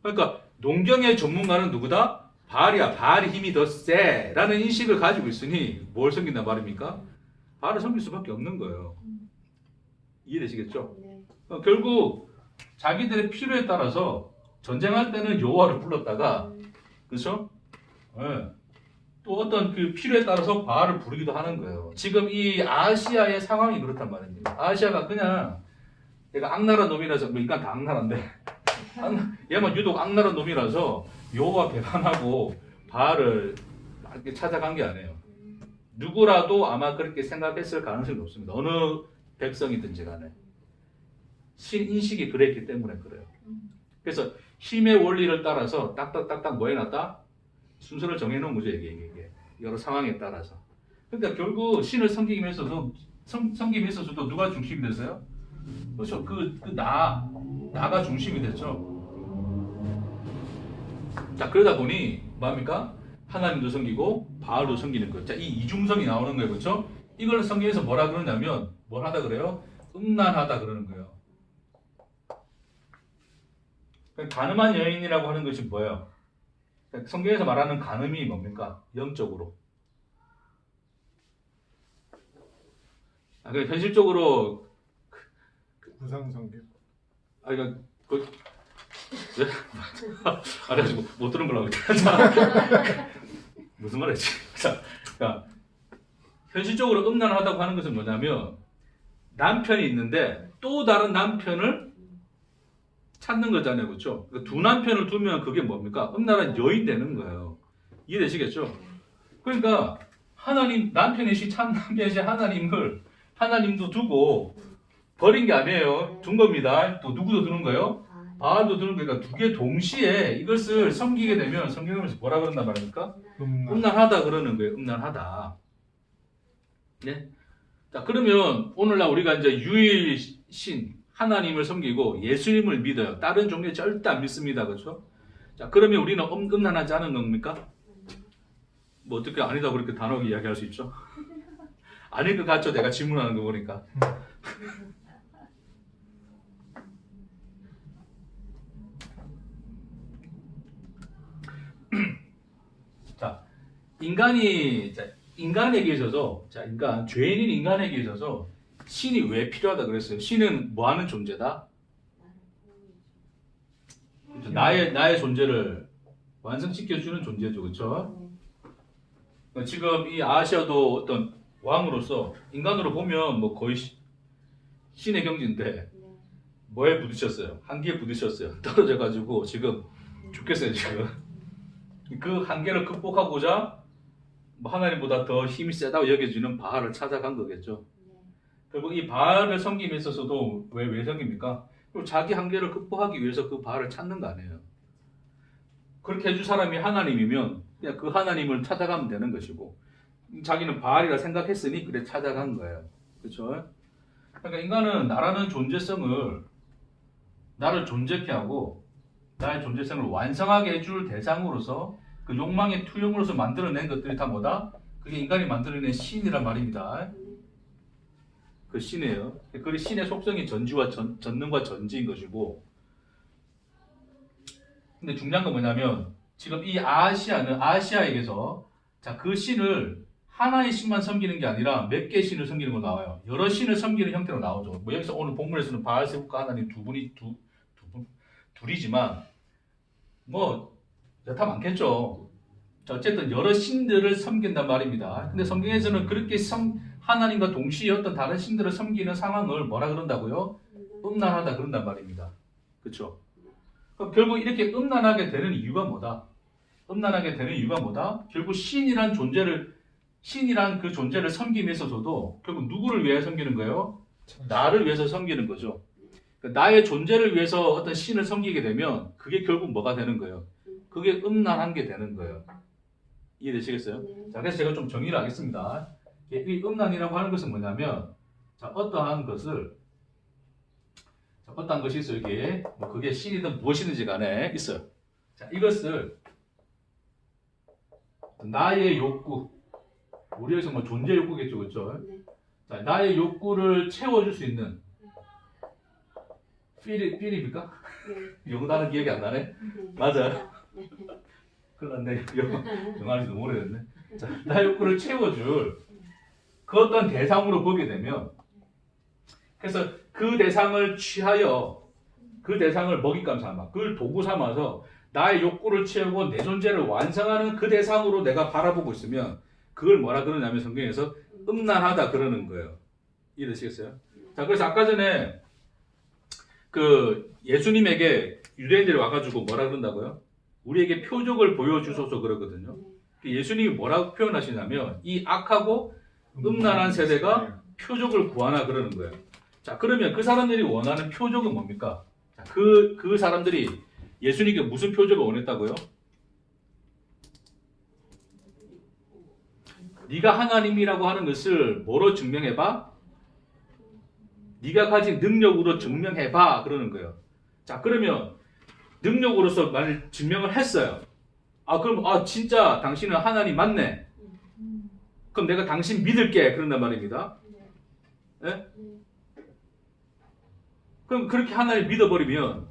그러니까 농경의 전문가는 누구다? 바알이야. 바알이 힘이 더 세라는 인식을 가지고 있으니 뭘 섬긴단 말입니까? 바알을 섬길 수밖에 없는 거예요. 이해되시겠죠? 결국 자기들의 필요에 따라서 전쟁할 때는 여호와를 불렀다가 그렇죠? 네. 또 어떤 그 필요에 따라서 바알을 부르기도 하는 거예요. 지금 이 아시아의 상황이 그렇단 말입니다. 아시아가 그냥 얘가 악랄한 놈이라서 뭐 인간 다 악랄한데 얘만 유독 악랄한 놈이라서 여호와 배반하고 바알을 이렇게 찾아간 게 아니에요. 누구라도 아마 그렇게 생각했을 가능성이 높습니다. 어느 백성이든지 간에 신인식이 그랬기 때문에 그래요. 그래서 힘의 원리를 따라서 딱딱딱딱 뭐 해놨다? 순서를 정해놓은 거죠. 이게 여러 상황에 따라서. 그러니까 결국 신을 섬기기 위해서도 누가 중심이 됐어요? 그렇죠. 나가 중심이 됐죠. 자 그러다 보니 뭡니까? 하나님도 섬기고 바알도 섬기는 거예요. 자, 이 이중성이 나오는 거예요. 그렇죠? 이걸 성경에서 뭐라 그러냐면 뭘 하다 그래요? 음란하다 그러는 거예요. 간음한 여인이라고 하는 것이 뭐예요? 성경에서 말하는 간음이 뭡니까? 영적으로. 현실적으로 무상성교. 그러니까 그래가지고 못 들은 걸로 하겠다. 무슨 말이지? 그러니까 현실적으로 음란하다고 하는 것은 뭐냐면 남편이 있는데 또 다른 남편을 찾는 거잖아요. 그렇죠? 두 남편을 두면 그게 뭡니까? 음란한 여인 되는 거예요. 이해되시겠죠? 그러니까 하나님, 남편이신 참 남편이신 하나님도 두고 버린 게 아니에요. 둔 겁니다. 또 누구도 두는 거예요? 바알도 두는 거니까 두 개 동시에 이것을 섬기게 되면 성경에서 뭐라 그런단 말입니까? 음란하다 그러는 거예요. 음란하다. 네? 자, 그러면 오늘날 우리가 이제 유일신 하나님을 섬기고 예수님을 믿어요. 다른 종교 절대 안 믿습니다. 그렇죠? 자, 그러면 우리는 음란하지 않은 겁니까? 뭐 어떻게 아니다 그렇게 단호하게 이야기할 수 있죠? 아닐 것 같죠? 내가 질문하는 거 보니까. 자, 인간에게 있어서, 죄인인 인간에게 있어서 신이 왜 필요하다 그랬어요? 신은 뭐 하는 존재다? 그렇죠? 나의 존재를 완성시켜주는 존재죠. 그렇죠? 지금 이 아시아도 어떤 왕으로서 인간으로 보면 뭐 거의 신의 경지인데 뭐에 부딪혔어요? 한계에 부딪혔어요. 떨어져가지고 지금 죽겠어요. 지금 그 한계를 극복하고자 뭐 하나님보다 더 힘이 세다고 여겨지는 바알을 찾아간 거겠죠. 네. 결국 이 바알을 섬김에 있어서도 왜 섬깁니까? 그리고 자기 한계를 극복하기 위해서 그 바알을 찾는 거 아니에요. 그렇게 해줄 사람이 하나님이면 그냥 그 하나님을 찾아가면 되는 것이고, 자기는 바알이라 생각했으니 그래 찾아간 거예요. 그렇죠? 그러니까 인간은 나라는 존재성을, 나를 존재케 하고 나의 존재성을 완성하게 해줄 대상으로서, 그 욕망의 투영으로서 만들어낸 것들이 다 뭐다? 그게 인간이 만들어낸 신이란 말입니다. 그 신이에요. 그 신의 속성이 전지와 전능과 전지인 것이고, 근데 중요한 건 뭐냐면 지금 이 아시아에게서 자, 그 신을 하나의 신만 섬기는 게 아니라 몇 개의 신을 섬기는 거 나와요. 여러 신을 섬기는 형태로 나오죠. 뭐 여기서 오늘 본문에서는 바알세불과 하나님 둘이지만 뭐 여타 많겠죠. 자, 어쨌든 여러 신들을 섬긴단 말입니다. 근데 성경에서는 그렇게 하나님과 동시에 어떤 다른 신들을 섬기는 상황을 뭐라 그런다고요? 음란하다 그런단 말입니다. 그렇죠? 그럼 결국 이렇게 음란하게 되는 이유가 뭐다? 음란하게 되는 이유가 뭐다? 결국 신이란 그 존재를 섬김에 있어서도 결국 누구를 위해 섬기는 거예요? 나를 위해서 섬기는 거죠. 그러니까 나의 존재를 위해서 어떤 신을 섬기게 되면 그게 결국 뭐가 되는 거예요? 그게 음란한 게 되는 거예요. 이해되시겠어요? 네. 자, 그래서 제가 좀 정리를 하겠습니다. 이 음란이라고 하는 것은 뭐냐면, 자, 어떠한 것이 있어요. 이게 뭐 그게 신이든 무엇이든지 간에 있어요. 자, 이것을 나의 욕구, 우리 여기서 뭐 존재 욕구겠죠, 그렇죠? 네. 자, 나의 욕구를 채워줄 수 있는 필입니까? 네. 영단은 기억이 안 나네. 네. 맞아요. 네. 큰일 났네. 영화를 너무 오래됐네. 자, 나의 욕구를 채워줄 그 어떤 대상으로 보게 되면, 그래서 그 대상을 취하여 그 대상을 먹잇감 삼아, 그걸 도구 삼아서 나의 욕구를 채우고 내 존재를 완성하는 그 대상으로 내가 바라보고 있으면 그걸 뭐라 그러냐면 성경에서 음란하다 그러는 거예요. 이해되시겠어요? 자, 그래서 아까 전에 그 예수님에게 유대인들이 와가지고 뭐라 그런다고요? 우리에게 표적을 보여주소서 그러거든요. 예수님이 뭐라고 표현하시냐면 이 악하고 음란한 세대가 표적을 구하나 그러는 거예요. 자, 그러면 그 사람들이 원하는 표적은 뭡니까? 자, 그 사람들이 예수님께 무슨 표적을 원했다고요? 네가 하나님이라고 하는 것을 뭐로 증명해봐? 네가 가진 능력으로 증명해봐 그러는 거예요. 자, 그러면 능력으로서 만약 증명을 했어요. 아, 그럼 진짜 당신은 하나님 맞네. 그럼 내가 당신 믿을게 그런단 말입니다. 예? 그럼 그렇게 하나님 믿어버리면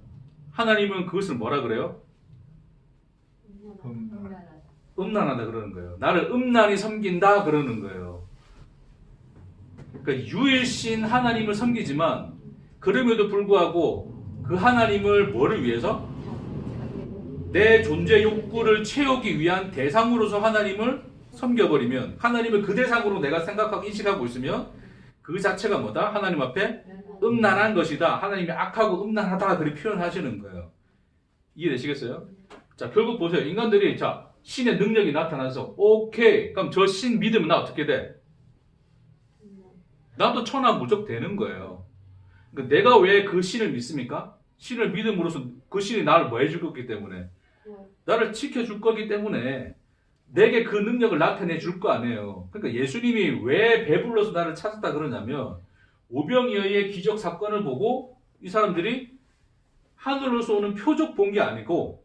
하나님은 그것을 뭐라 그래요? 음란하다 그러는 거예요. 나를 음란히 섬긴다 그러는 거예요. 그러니까 유일신 하나님을 섬기지만 그럼에도 불구하고 그 하나님을 뭐를 위해서? 내 존재 욕구를 채우기 위한 대상으로서 하나님을 섬겨버리면, 하나님을 그 대상으로 내가 생각하고 인식하고 있으면 그 자체가 뭐다? 하나님 앞에 음란한 것이다. 하나님이 악하고 음란하다 그렇게 표현하시는 거예요. 이해되시겠어요? 자, 결국 보세요. 인간들이 자 신의 능력이 나타나서 오케이 그럼 저 신 믿으면 나 어떻게 돼? 나도 천하무적 되는 거예요. 그러니까 내가 왜 그 신을 믿습니까? 신을 믿음으로써 그 신이 나를 뭐 해줄 거기 때문에, 나를 지켜줄 거기 때문에 내게 그 능력을 나타내 줄 거 아니에요. 그러니까 예수님이 왜 배불러서 나를 찾았다 그러냐면 오병이어의 기적 사건을 보고 이 사람들이 하늘로서 오는 표적 본 게 아니고,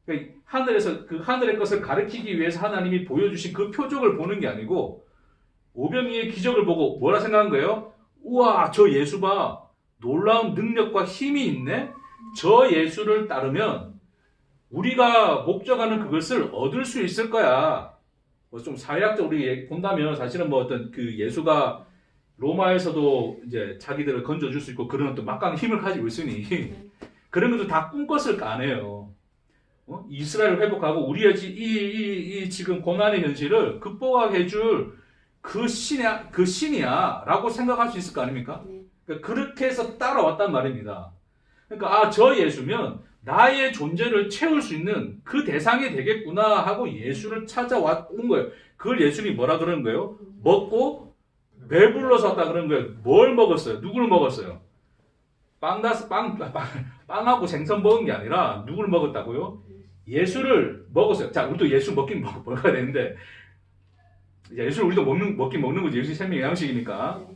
그러니까 하늘에서 그 하늘의 것을 가리키기 위해서 하나님이 보여주신 그 표적을 보는 게 아니고 오병이의 기적을 보고 뭐라 생각한 거예요? 우와, 저 예수 봐. 놀라운 능력과 힘이 있네. 저 예수를 따르면 우리가 목적하는 그것을 얻을 수 있을 거야. 뭐 좀 사회학적으로 본다면 사실은 뭐 어떤 그 예수가 로마에서도 이제 자기들을 건져줄 수 있고 그런 어떤 막강한 힘을 가지고 있으니 그런 것도 다 꿈꿨을 거 아니에요. 이스라엘을 회복하고 우리의 이 지금 고난의 현실을 극복하게 해줄 그 신이야 라고 생각할 수 있을 거 아닙니까? 그러니까 그렇게 해서 따라왔단 말입니다. 그러니까 저 예수면 나의 존재를 채울 수 있는 그 대상이 되겠구나 하고 예수를 찾아왔는 거예요. 그걸 예수님이 뭐라 그러는 거예요? 먹고 배불러서 왔다 그러는 거예요. 뭘 먹었어요? 누굴 먹었어요? 빵하고 생선 먹은 게 아니라 누굴 먹었다고요? 예수를 먹었어요. 자, 우리도 예수 먹어야 되는데, 예수를 우리도 먹긴 먹는 거지. 예수 생명의 양식이니까.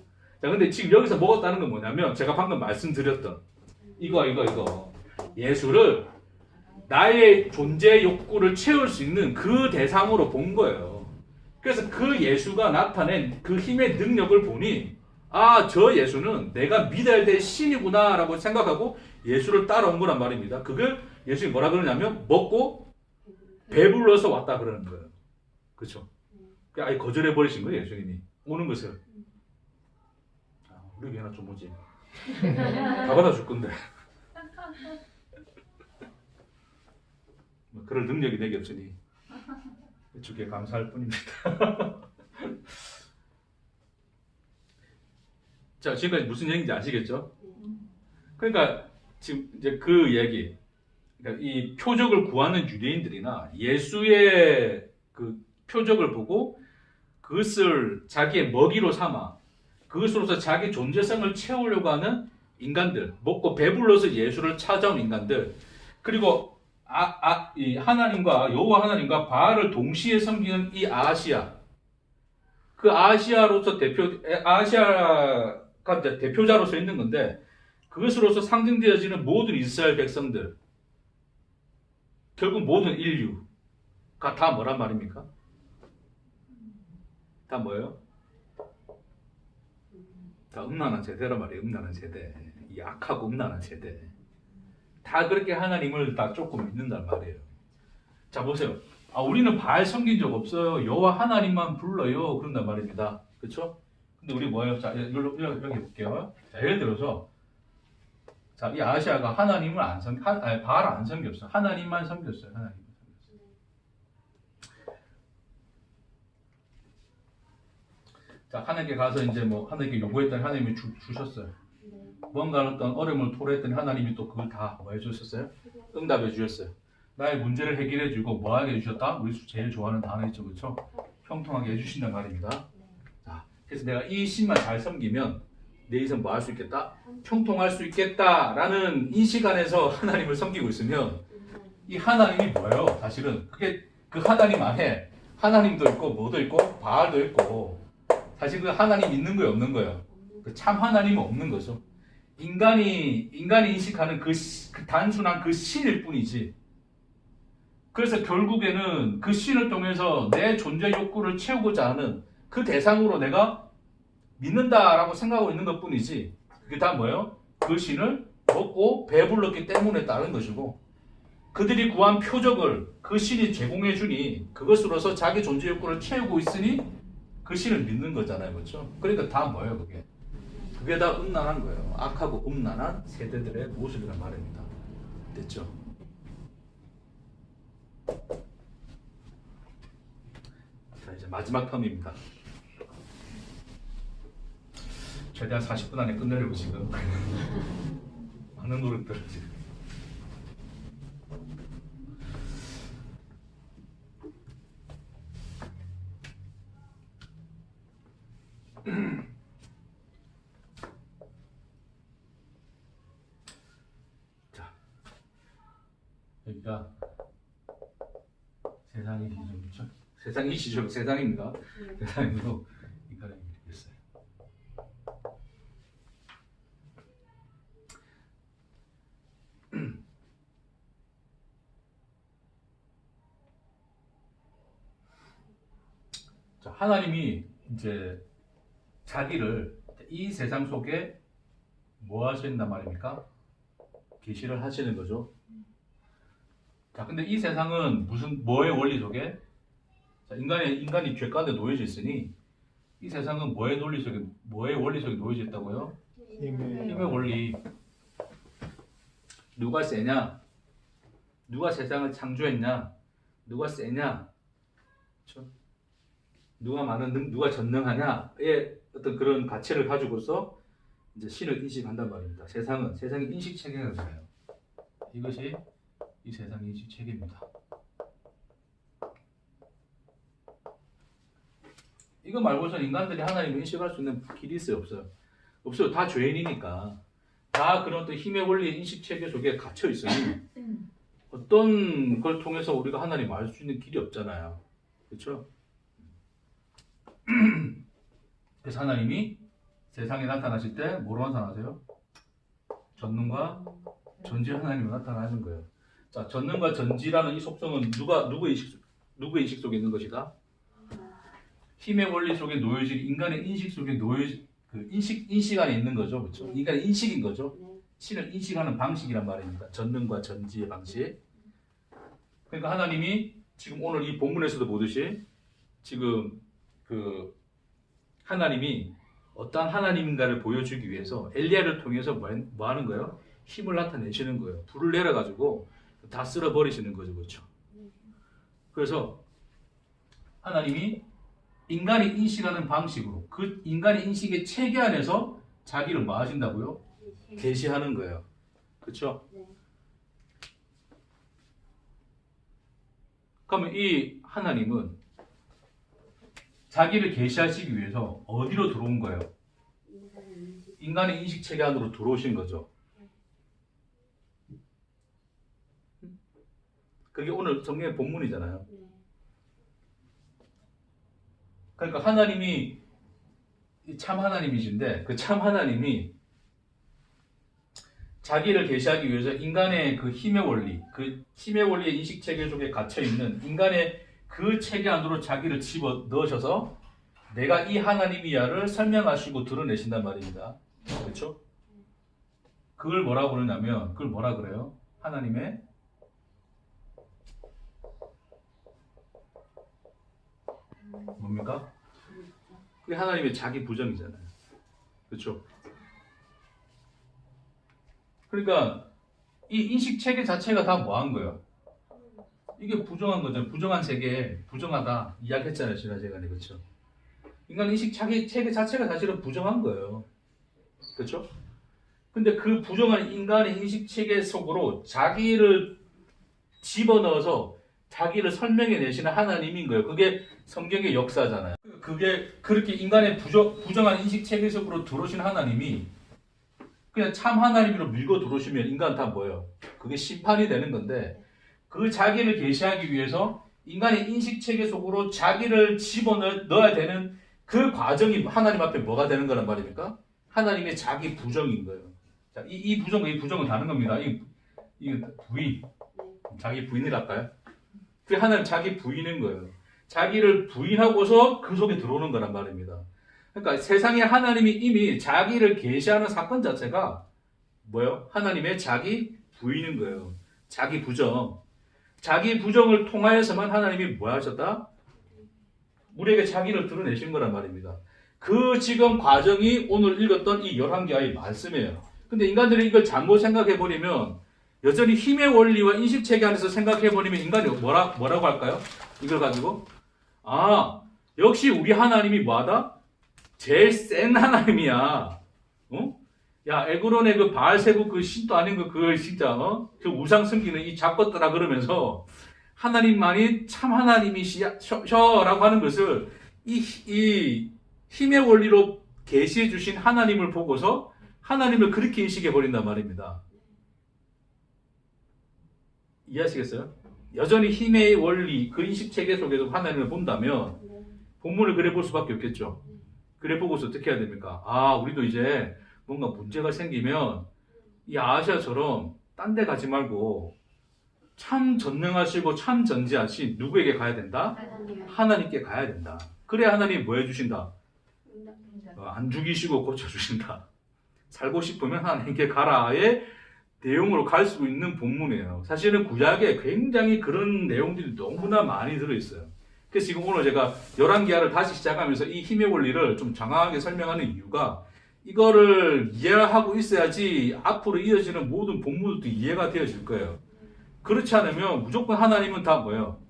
자, 근데 지금 여기서 먹었다는 건 뭐냐면, 제가 방금 말씀드렸던, 이거. 예수를 나의 존재 욕구를 채울 수 있는 그 대상으로 본 거예요. 그래서 그 예수가 나타낸 그 힘의 능력을 보니, 아, 저 예수는 내가 믿어야 될 신이구나 라고 생각하고 예수를 따라온 거란 말입니다. 그걸 예수님이 뭐라 그러냐면 먹고 배불러서 왔다 그러는 거예요. 그렇죠? 아예 거절해 버리신 거예요, 예수님이. 오는 것을. 우리 하나 좀 오지. 다 받아줄 건데. 그럴 능력이 내게 없으니 주께 감사할 뿐입니다. 자, 지금까지 무슨 얘기인지 아시겠죠? 그러니까 지금 이제 그 얘기, 그러니까 이 표적을 구하는 유대인들이나 예수의 그 표적을 보고 그것을 자기의 먹이로 삼아 그것으로서 자기 존재성을 채우려고 하는 인간들, 먹고 배불러서 예수를 찾아온 인간들, 그리고 이 하나님과 여호와 하나님과 바알을 동시에 섬기는 이 아시아, 그 아시아로서 아시아가 이제 대표자로서 있는 건데 그것으로서 상징되어지는 모든 이스라엘 백성들, 결국 모든 인류가 다 뭐란 말입니까? 다 뭐예요? 다 음란한 세대란 말이에요. 음란한 세대, 이 악하고 음란한 세대. 다 그렇게 하나님을 다 조금 믿는단 말이에요. 자, 보세요. 우리는 바알 섬긴 적 없어요. 여호와 하나님만 불러요. 그런단 말입니다. 그렇죠? 근데 우리 뭐예요? 자, 여기 볼게요. 자, 예를 들어서 자, 이 아시아가 하나님을 바알 안 섬겼어요. 하나님만 섬겼어요. 하나님만 섬겼어요. 자, 하나님께 가서 이제 뭐 하나님께 요구했더니 하나님이 주셨어요. 뭔가 어떤 어려움을 토로했더니 하나님이 또 그걸 다 뭐 해주셨어요? 응답해 주셨어요. 나의 문제를 해결해 주고 뭐 하게 해주셨다? 우리 제일 좋아하는 단어 있죠, 그렇죠? 형통하게 해주신단 말입니다. 자, 그래서 내가 이 신만 잘 섬기면 내 인생 뭐 할 수 있겠다? 형통할 수 있겠다라는 인식 안에서 하나님을 섬기고 있으면 이 하나님이 뭐예요? 사실은 그게 그 하나님 안에 하나님도 있고 뭐도 있고 바알도 있고 사실 그 하나님 있는 거예요, 없는 거예요? 그 참 하나님은 없는 거죠. 인간이 인식하는 그 단순한 그 신일 뿐이지. 그래서 결국에는 그 신을 통해서 내 존재 욕구를 채우고자 하는 그 대상으로 내가 믿는다라고 생각하고 있는 것 뿐이지. 그게 다 뭐예요? 그 신을 먹고 배불렀기 때문에 따른 것이고 그들이 구한 표적을 그 신이 제공해 주니 그것으로서 자기 존재 욕구를 채우고 있으니 그 신을 믿는 거잖아요. 그렇죠? 그러니까 다 뭐예요, 그게? 그게 다 음란한 거예요. 악하고 음란한 세대들의 모습이란 말입니다. 됐죠? 자, 이제 마지막 텀입니다. 최대한 40분 안에 끝내려고 지금 많은 노력들을 지금. 자, 여기가 세상의 시점이죠. 세상의 시점, 세상입니다. 세상으로 인간을 이루겠어요. 자, 하나님이 이제 자기를 이 세상 속에 뭐 하신단 말입니까? 계시를 하시는 거죠. 자, 근데 이 세상은 뭐의 원리 속에? 자, 인간이 죄 가운데 놓여져 있으니 이 세상은 뭐의 원리 속에 놓여져 있다고요? 힘의 원리. 누가 세냐? 누가 세상을 창조했냐? 누가 세냐? 그렇죠? 누가 전능하냐의 어떤 그런 가치를 가지고서 이제 신을 인식한단 말입니다. 세상의 인식 체계가 그래요. 이것이 이 세상의 인식 체계입니다. 이거 말고서는 인간들이 하나님을 인식할 수 있는 길이 있어요, 없어요? 없어요. 다 죄인이니까. 다 그런 또 힘의 원리 인식 체계 속에 갇혀 있으니 어떤 걸 통해서 우리가 하나님을 알 수 있는 길이 없잖아요. 그렇죠? 그래서 하나님이 세상에 나타나실 때 뭐로 나타나세요? 전능과 전지 하나님이 나타나는 거예요. 자, 전능과 전지라는 이 속성은 누구의 인식 속에 있는 것이다? 힘의 원리 속에 놓여진 인간의 인식 속에 놓여진 그 인식 안에 있는 거죠, 그렇죠? 인간의 인식인 거죠. 신을 인식하는 방식이란 말입니다. 전능과 전지의 방식. 그러니까 하나님이 지금 오늘 이 본문에서도 보듯이 지금 그 하나님이 어떠한 하나님인가를 보여주기 위해서 엘리야를 통해서 뭐 하는 거예요? 힘을 나타내시는 거예요. 불을 내려가지고 다 쓸어버리시는 거죠, 그렇죠? 그래서 하나님이 인간이 인식하는 방식으로 그 인간의 인식의 체계 안에서 자기를 뭐 하신다고요? 계시하는 거예요. 그렇죠? 그러면 이 하나님은 자기를 계시하시기 위해서 어디로 들어온 거예요? 인간의 인식 체계 안으로 들어오신 거죠. 그게 오늘 성경의 본문이잖아요. 그러니까 하나님이 참 하나님이신데 그 참 하나님이 자기를 계시하기 위해서 인간의 그 힘의 원리, 그 힘의 원리의 인식 체계 속에 갇혀 있는 인간의 그 체계 안으로 자기를 집어 넣으셔서 내가 이 하나님이야를 설명하시고 드러내신단 말입니다. 그렇죠? 그걸 뭐라고 그러냐면 그걸 뭐라 그래요? 하나님의 뭡니까? 그게 하나님의 자기 부정이잖아요. 그렇죠? 그러니까 이 인식 체계 자체가 다 뭐 한 거예요? 이게 부정한 거잖아요. 부정한 세계, 부정하다 이야기했잖아요, 지난 시간에. 그렇죠? 인간 인식 체계 자체가 사실은 부정한 거예요. 그렇죠? 근데 그 부정한 인간의 인식 체계 속으로 자기를 집어넣어서 자기를 설명해 내시는 하나님인 거예요. 그게 성경의 역사잖아요. 그게 그렇게 인간의 부정한 인식 체계 속으로 들어오신 하나님이 그냥 참 하나님으로 밀고 들어오시면 인간은 다 뭐예요? 그게 심판이 되는 건데 그 자기를 계시하기 위해서 인간의 인식 체계 속으로 자기를 집어넣어야 되는 그 과정이 하나님 앞에 뭐가 되는 거란 말입니까? 하나님의 자기 부정인 거예요. 자, 이 부정은 다른 겁니다. 이 부인, 자기 부인을 할까요? 그 하나님 자기 부인인 거예요. 자기를 부인하고서 그 속에 들어오는 거란 말입니다. 그러니까 세상에 하나님이 이미 자기를 계시하는 사건 자체가 뭐예요? 하나님의 자기 부인인 거예요. 자기 부정. 자기 부정을 통하여서만 하나님이 뭐 하셨다? 우리에게 자기를 드러내신 거란 말입니다. 그 지금 과정이 오늘 읽었던 이 열왕기하의 말씀이에요. 근데 인간들이 이걸 잘못 생각해버리면 여전히 힘의 원리와 인식체계 안에서 생각해버리면 인간이 뭐라고 할까요? 이걸 가지고 역시 우리 하나님이 뭐하다? 제일 센 하나님이야. 야, 에그론의 그 바알세국 그 신도 아닌 그 진짜 그 우상 섬기는 이 잡것들아 그러면서 하나님만이 참 하나님이셔라고 하는 것을 이 힘의 원리로 계시해 주신 하나님을 보고서 하나님을 그렇게 인식해 버린단 말입니다. 이해하시겠어요? 여전히 힘의 원리 그 인식 체계 속에서 하나님을 본다면 본문을 그래 볼 수밖에 없겠죠. 그래 보고서 어떻게 해야 됩니까? 우리도 이제 뭔가 문제가 생기면 이 아시아처럼 딴 데 가지 말고 참 전능하시고 참 전지하신 누구에게 가야 된다? 하나님께 가야 된다. 그래야 하나님이 뭐 해주신다? 안 죽이시고 고쳐주신다. 살고 싶으면 하나님께 가라의 내용으로 갈 수 있는 본문이에요. 사실은 구약에 굉장히 그런 내용들이 너무나 많이 들어있어요. 그래서 지금 오늘 제가 열왕기하를 다시 시작하면서 이 힘의 원리를 좀 장황하게 설명하는 이유가 이거를 이해하고 있어야지 앞으로 이어지는 모든 본문도 이해가 되어질 거예요. 그렇지 않으면 무조건 하나님은 다 뭐예요?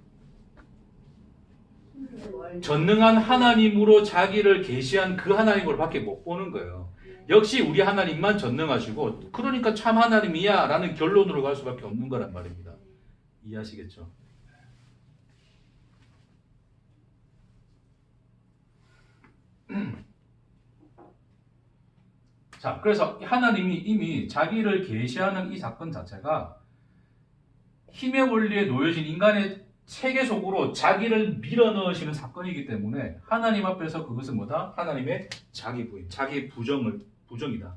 전능한 하나님으로 자기를 계시한 그 하나님으로 밖에 못 보는 거예요. 역시 우리 하나님만 전능하시고 그러니까 참 하나님이야 라는 결론으로 갈 수밖에 없는 거란 말입니다. 이해하시겠죠? 자, 그래서 하나님이 이미 자기를 계시하는 이 사건 자체가 힘의 원리에 놓여진 인간의 체계 속으로 자기를 밀어넣으시는 사건이기 때문에 하나님 앞에서 그것은 뭐다? 하나님의 자기 부인, 자기 부정이다.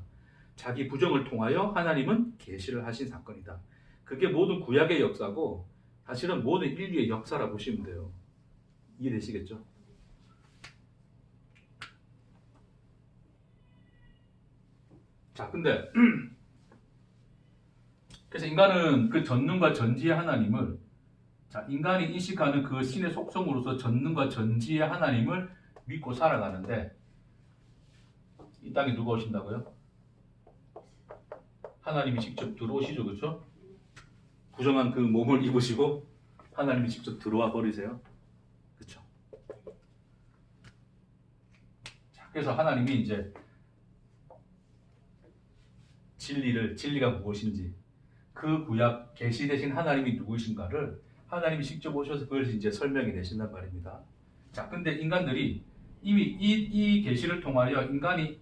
자기 부정을 통하여 하나님은 계시를 하신 사건이다. 그게 모든 구약의 역사고 사실은 모든 인류의 역사라 보시면 돼요. 이해되시겠죠? 자, 근데 그래서 인간은 그 전능과 전지의 하나님을, 자, 인간이 인식하는 그 신의 속성으로서 전능과 전지의 하나님을 믿고 살아가는데, 이 땅에 누가 오신다고요? 하나님이 직접 들어오시죠, 그렇죠? 부정한 그 몸을 입으시고 하나님이 직접 들어와 버리세요, 그렇죠? 자, 그래서 하나님이 이제 진리가 무엇인지, 그 구약 계시되신 하나님이 누구신가를 하나님이 직접 오셔서 그걸 이제 설명해 내신단 말입니다. 자, 근데 인간들이 이미 이 계시를 통하여 인간이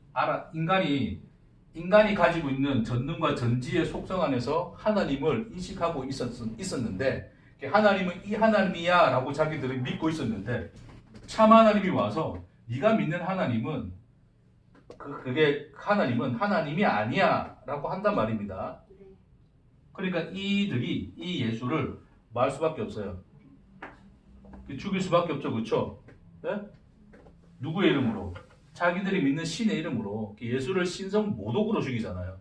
가지고 있는 전능과 전지의 속성 안에서 하나님을 인식하고 있었는데, 하나님은 이 하나님이야 라고 자기들이 믿고 있었는데, 참 하나님이 와서 네가 믿는 하나님은 그게 하나님은 하나님이 아니야 라고 한단 말입니다. 그러니까 이들이 이 예수를 뭐 할 수밖에 없어요? 죽일 수밖에 없죠, 그렇죠? 네? 누구의 이름으로? 자기들이 믿는 신의 이름으로 예수를 신성 모독으로 죽이잖아요,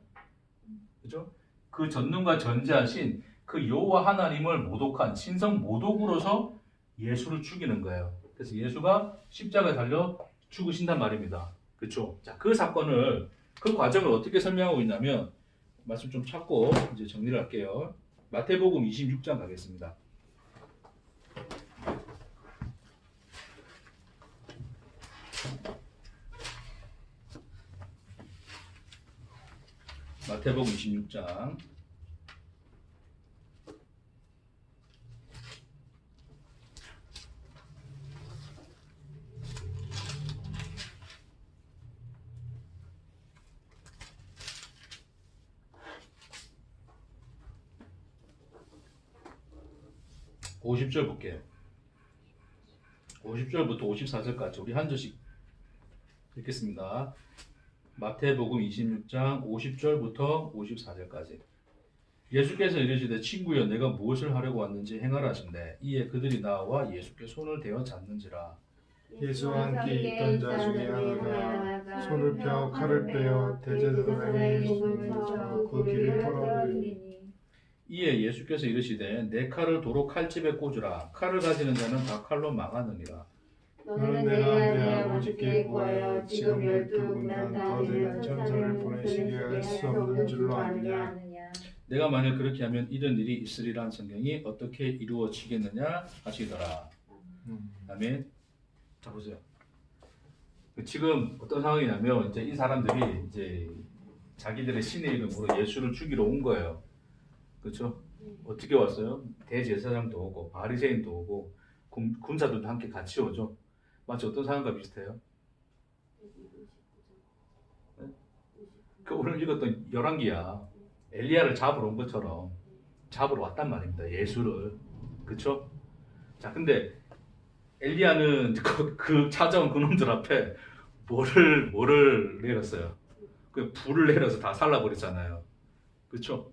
그렇죠? 그 전능과 전지하신 그 여호와 하나님을 모독한 신성 모독으로서 예수를 죽이는 거예요. 그래서 예수가 십자가에 달려 죽으신단 말입니다. 그렇죠? 자, 그 사건을, 그 과정을 어떻게 설명하고 있냐면, 말씀 좀 찾고 이제 정리를 할게요. 마태복음 26장 가겠습니다. 마태복음 26장 50절 볼게요. 50절부터 54절까지 우리 한 절씩 읽겠습니다. 마태복음 26장 50절부터 54절까지. 예수께서 이르시되 친구여 내가 무엇을 하려고 왔는지 행하라 하신대. 이에 그들이 나와 예수께 손을 대어 잡는지라. 예수와 함께 있던 자 중에 하나가 손을 펴 칼을 빼어 대제사장의 손을 잡고 그 길을 털어들이니, 이에 예수께서 이르시되 내 칼을 도로 칼집에 꽂으라. 칼을 가지는 자는 다 칼로 망하느니라. 너는 내가 내 아버지께 구하여 지금 12군단 더 되는 천사를 보내시게 할 수 없는 줄로 아느냐. 내가 만약 그렇게 하면 이런 일이 있으리라 한 성경이 어떻게 이루어지겠느냐 하시더라. 아멘. 자, 보세요. 지금 어떤 상황이냐면 이제 이 사람들이 이제 자기들의 신의 이름으로 예수를 죽이러 온 거예요. 그렇죠? 어떻게 왔어요? 대제사장도 오고 바리새인도 오고 군사들도 함께 같이 오죠. 마치 어떤 상황과 비슷해요? 네? 그 오늘 읽었던 열왕기야. 엘리야를 잡으러 온 것처럼 잡으러 왔단 말입니다, 예수를. 그렇죠? 자, 근데 엘리야는 그 찾아온 그놈들 앞에 뭐를 내렸어요? 그 불을 내려서 다 살라버렸잖아요. 그렇죠?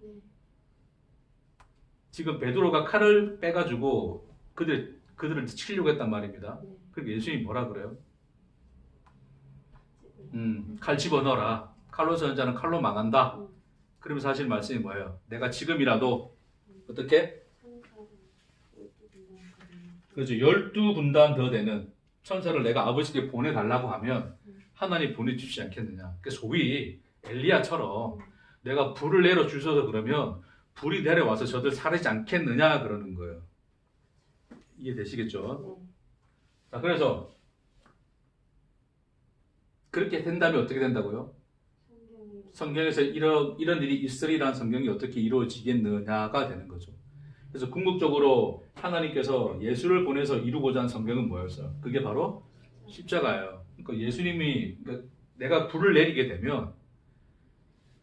지금 베드로가 칼을 빼가지고 그들을 치려고 했단 말입니다. 그러니까 예수님이 뭐라 그래요? 칼 집어넣어라. 칼로 서는 자는 칼로 망한다. 그러면 사실 말씀이 뭐예요? 내가 지금이라도 어떻게? 그렇죠. 12군단 더 되는 천사를 내가 아버지께 보내달라고 하면 하나님 보내주시지 않겠느냐. 소위 엘리야처럼 내가 불을 내려주셔서 그러면 불이 내려와서 저들 사르지 않겠느냐 그러는 거예요. 이해되시겠죠? 자, 그래서 그렇게 된다면 어떻게 된다고요? 성경에서 이런 일이 있으리라는 성경이 어떻게 이루어지겠느냐가 되는 거죠. 그래서 궁극적으로 하나님께서 예수를 보내서 이루고자 한 성경은 뭐였어요? 그게 바로 십자가예요. 그러니까 예수님이 그러니까 내가 불을 내리게 되면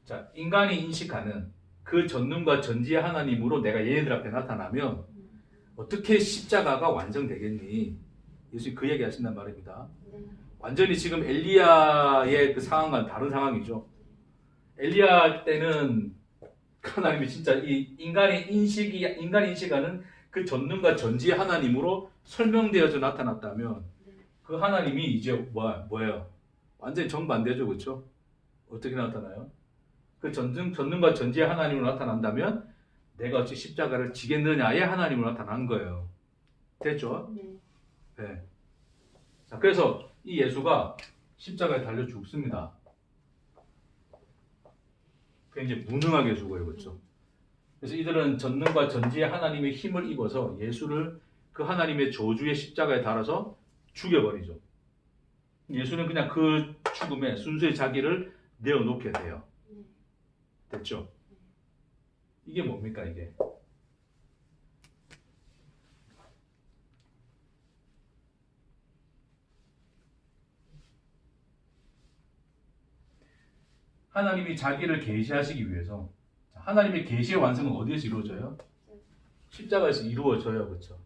자 인간이 인식하는 그 전능과 전지의 하나님으로 내가 얘네들 앞에 나타나면 어떻게 십자가가 완성되겠니? 예수님 그 얘기 하신단 말입니다. 완전히 지금 엘리야의 그 상황과는 다른 상황이죠. 엘리야 때는 하나님이 진짜 이 인간이 인식하는 그 전능과 전지의 하나님으로 설명되어져 나타났다면 그 하나님이 이제 뭐예요? 완전히 정반대죠, 그렇죠? 어떻게 나타나요? 그 전능과 전지의 하나님으로 나타난다면 내가 어찌 십자가를 지겠느냐의 하나님으로 나타난 거예요. 됐죠? 네. 자, 그래서 이 예수가 십자가에 달려 죽습니다. 굉장히 무능하게 죽어요, 그렇죠? 그래서 이들은 전능과 전지의 하나님의 힘을 입어서 예수를 그 하나님의 저주의 십자가에 달아서 죽여버리죠. 예수는 그냥 그 죽음에 순수히 자기를 내어놓게 돼요. 됐죠? 이게 뭡니까, 이게? 하나님이 자기를 계시하시기 위해서 하나님의 계시의 완성은 어디에서 이루어져요? 십자가에서 이루어져요. 그렇죠?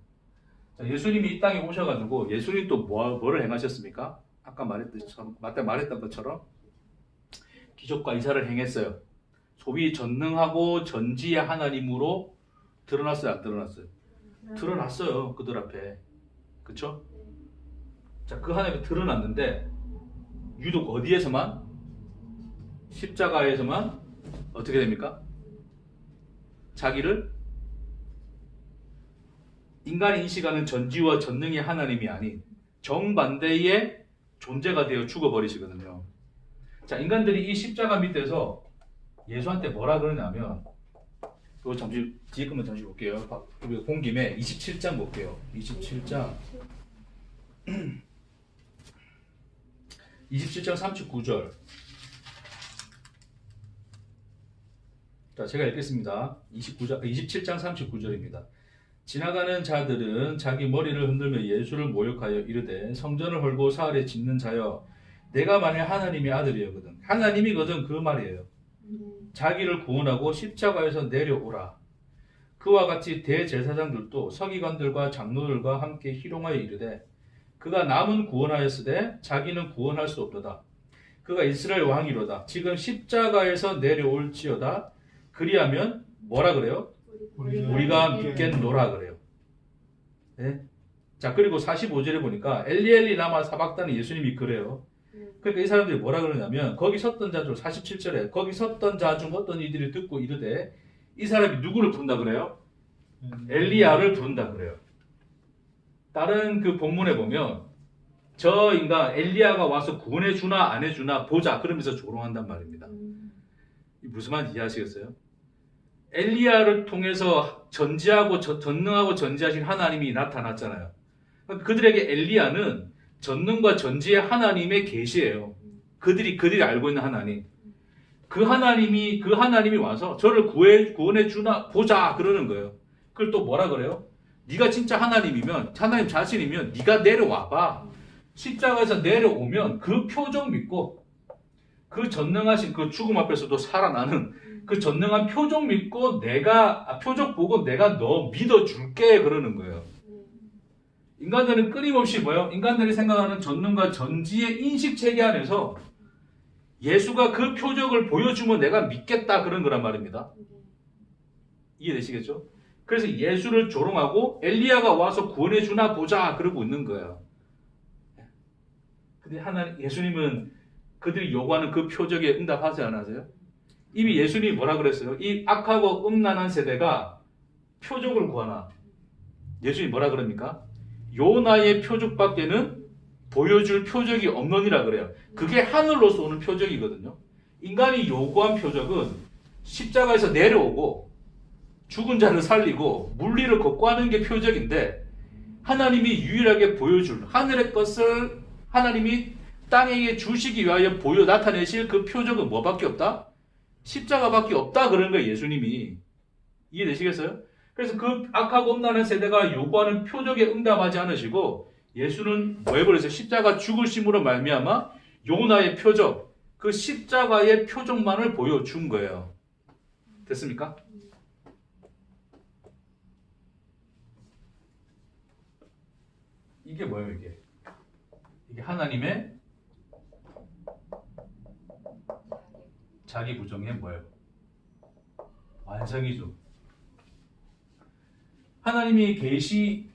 자, 예수님이 이 땅에 오셔가지고 예수님 또 뭐를 행하셨습니까? 아까 말했던 것처럼 기적과 이사를 행했어요. 소위 전능하고 전지의 하나님으로 드러났어요? 안 드러났어요? 드러났어요. 그들 앞에. 그렇죠? 자, 그 하나님이 드러났는데 유독 어디에서만? 십자가에서만 어떻게 됩니까? 자기를 인간이 인식하는 전지와 전능의 하나님이 아닌 정반대의 존재가 되어 죽어버리시거든요. 자, 인간들이 이 십자가 밑에서 예수한테 뭐라 그러냐면 이거 잠시 뒤에 거만 잠시 볼게요. 우리가 본 김에 27장 볼게요. 27장 39절. 자, 제가 읽겠습니다. 27장 39절입니다. 지나가는 자들은 자기 머리를 흔들며 예수를 모욕하여 이르되 성전을 헐고 사흘에 짓는 자여 내가 만일 하나님의 아들이거든. 하나님이거든 그 말이에요. 자기를 구원하고 십자가에서 내려오라. 그와 같이 대제사장들도 서기관들과 장로들과 함께 희롱하여 이르되 그가 남은 구원하였으되 자기는 구원할 수 없도다. 그가 이스라엘 왕이로다. 지금 십자가에서 내려올지어다. 그리하면 뭐라 그래요? 우리가 믿겠노라 그래요. 네? 자, 그리고 45절에 보니까 엘리 라마 사박다니 예수님이 그래요. 그러니까 이 사람들이 뭐라 그러냐면 거기 섰던 자 중 47절에 거기 섰던 자 중 어떤 이들이 듣고 이르되 이 사람이 누구를 부른다 그래요? 엘리야를 부른다 그래요. 다른 그 본문에 보면 저 인간 엘리야가 와서 구원해 주나 안 해주나 보자 그러면서 조롱한단 말입니다. 무슨 말인지 이해하시겠어요? 엘리야를 통해서 전능하고 전지하신 하나님이 나타났잖아요. 그들에게 엘리야는 전능과 전지의 하나님의 계시예요. 그들이 알고 있는 하나님. 그 하나님이 와서 저를 구원해 주나 보자 그러는 거예요. 그걸 또 뭐라 그래요? 네가 진짜 하나님이면 하나님 자신이면 네가 내려와봐. 십자가에서 내려오면 그 표정 믿고 그 전능하신 그 죽음 앞에서도 살아나는 그 전능한 표정 믿고 표적 보고 내가 너 믿어줄게 그러는 거예요. 인간들은 끊임없이 뭐예요? 인간들이 생각하는 전능과 전지의 인식체계 안에서 예수가 그 표적을 보여주면 내가 믿겠다 그런 거란 말입니다. 이해되시겠죠? 그래서 예수를 조롱하고 엘리야가 와서 구원해 주나 보자 그러고 있는 거예요. 근데 예수님은 그들이 요구하는 그 표적에 응답하지 않으세요? 이미 예수님이 뭐라 그랬어요? 이 악하고 음란한 세대가 표적을 구하나? 예수님이 뭐라 그럽니까? 요나의 표적밖에는 보여줄 표적이 없느니라 그래요. 그게 하늘로서 오는 표적이거든요. 인간이 요구한 표적은 십자가에서 내려오고 죽은 자를 살리고 물리를 걷고 하는 게 표적인데 하나님이 유일하게 보여줄 하늘의 것을 하나님이 땅에 주시기 위하여 나타내실 그 표적은 뭐밖에 없다? 십자가밖에 없다 그런 거예요. 예수님이. 이해되시겠어요? 그래서 그 악하고 음란한 세대가 요구하는 표적에 응답하지 않으시고 예수는 뭐 해버렸어요? 십자가 죽으심으로 말미암아 요나의 표적, 그 십자가의 표적만을 보여준 거예요. 됐습니까? 이게 뭐예요, 이게? 이게 하나님의 자기 부정의 뭐예요? 완성이죠. 하나님이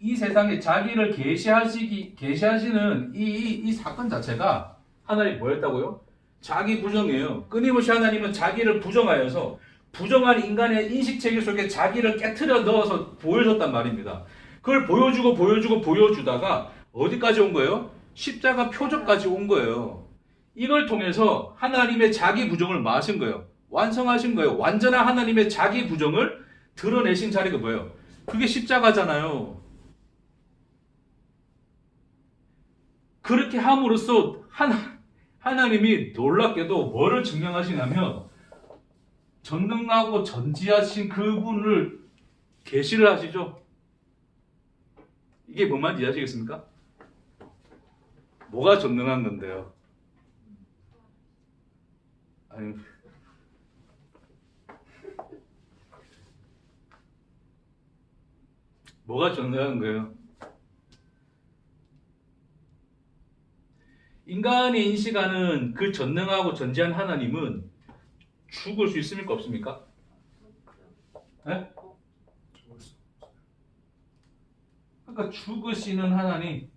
이 세상에 자기를 계시하시는 이 사건 자체가 하나님 뭐였다고요? 자기 부정이에요. 끊임없이 하나님은 자기를 부정하여서 부정한 인간의 인식체계 속에 자기를 깨트려 넣어서 보여줬단 말입니다. 그걸 보여주다가 어디까지 온 거예요? 십자가 표적까지 온 거예요. 이걸 통해서 하나님의 자기 부정을 뭐 하신 거예요? 완성하신 거예요. 완전한 하나님의 자기 부정을 드러내신 자리가 뭐예요? 그게 십자가잖아요. 그렇게 함으로써 하나님이 놀랍게도 뭐를 증명하시냐면 전능하고 전지하신 그분을 계시를 하시죠. 이게 뭔 말인지 이해하시겠습니까? 뭐가 전능한 건데요? 아니, 뭐가 전능한 거예요? 인간이 인식하는 그 전능하고 전지한 하나님은 죽을 수 있습니까? 없습니까? 네? 그러니까 죽으시는 하나님,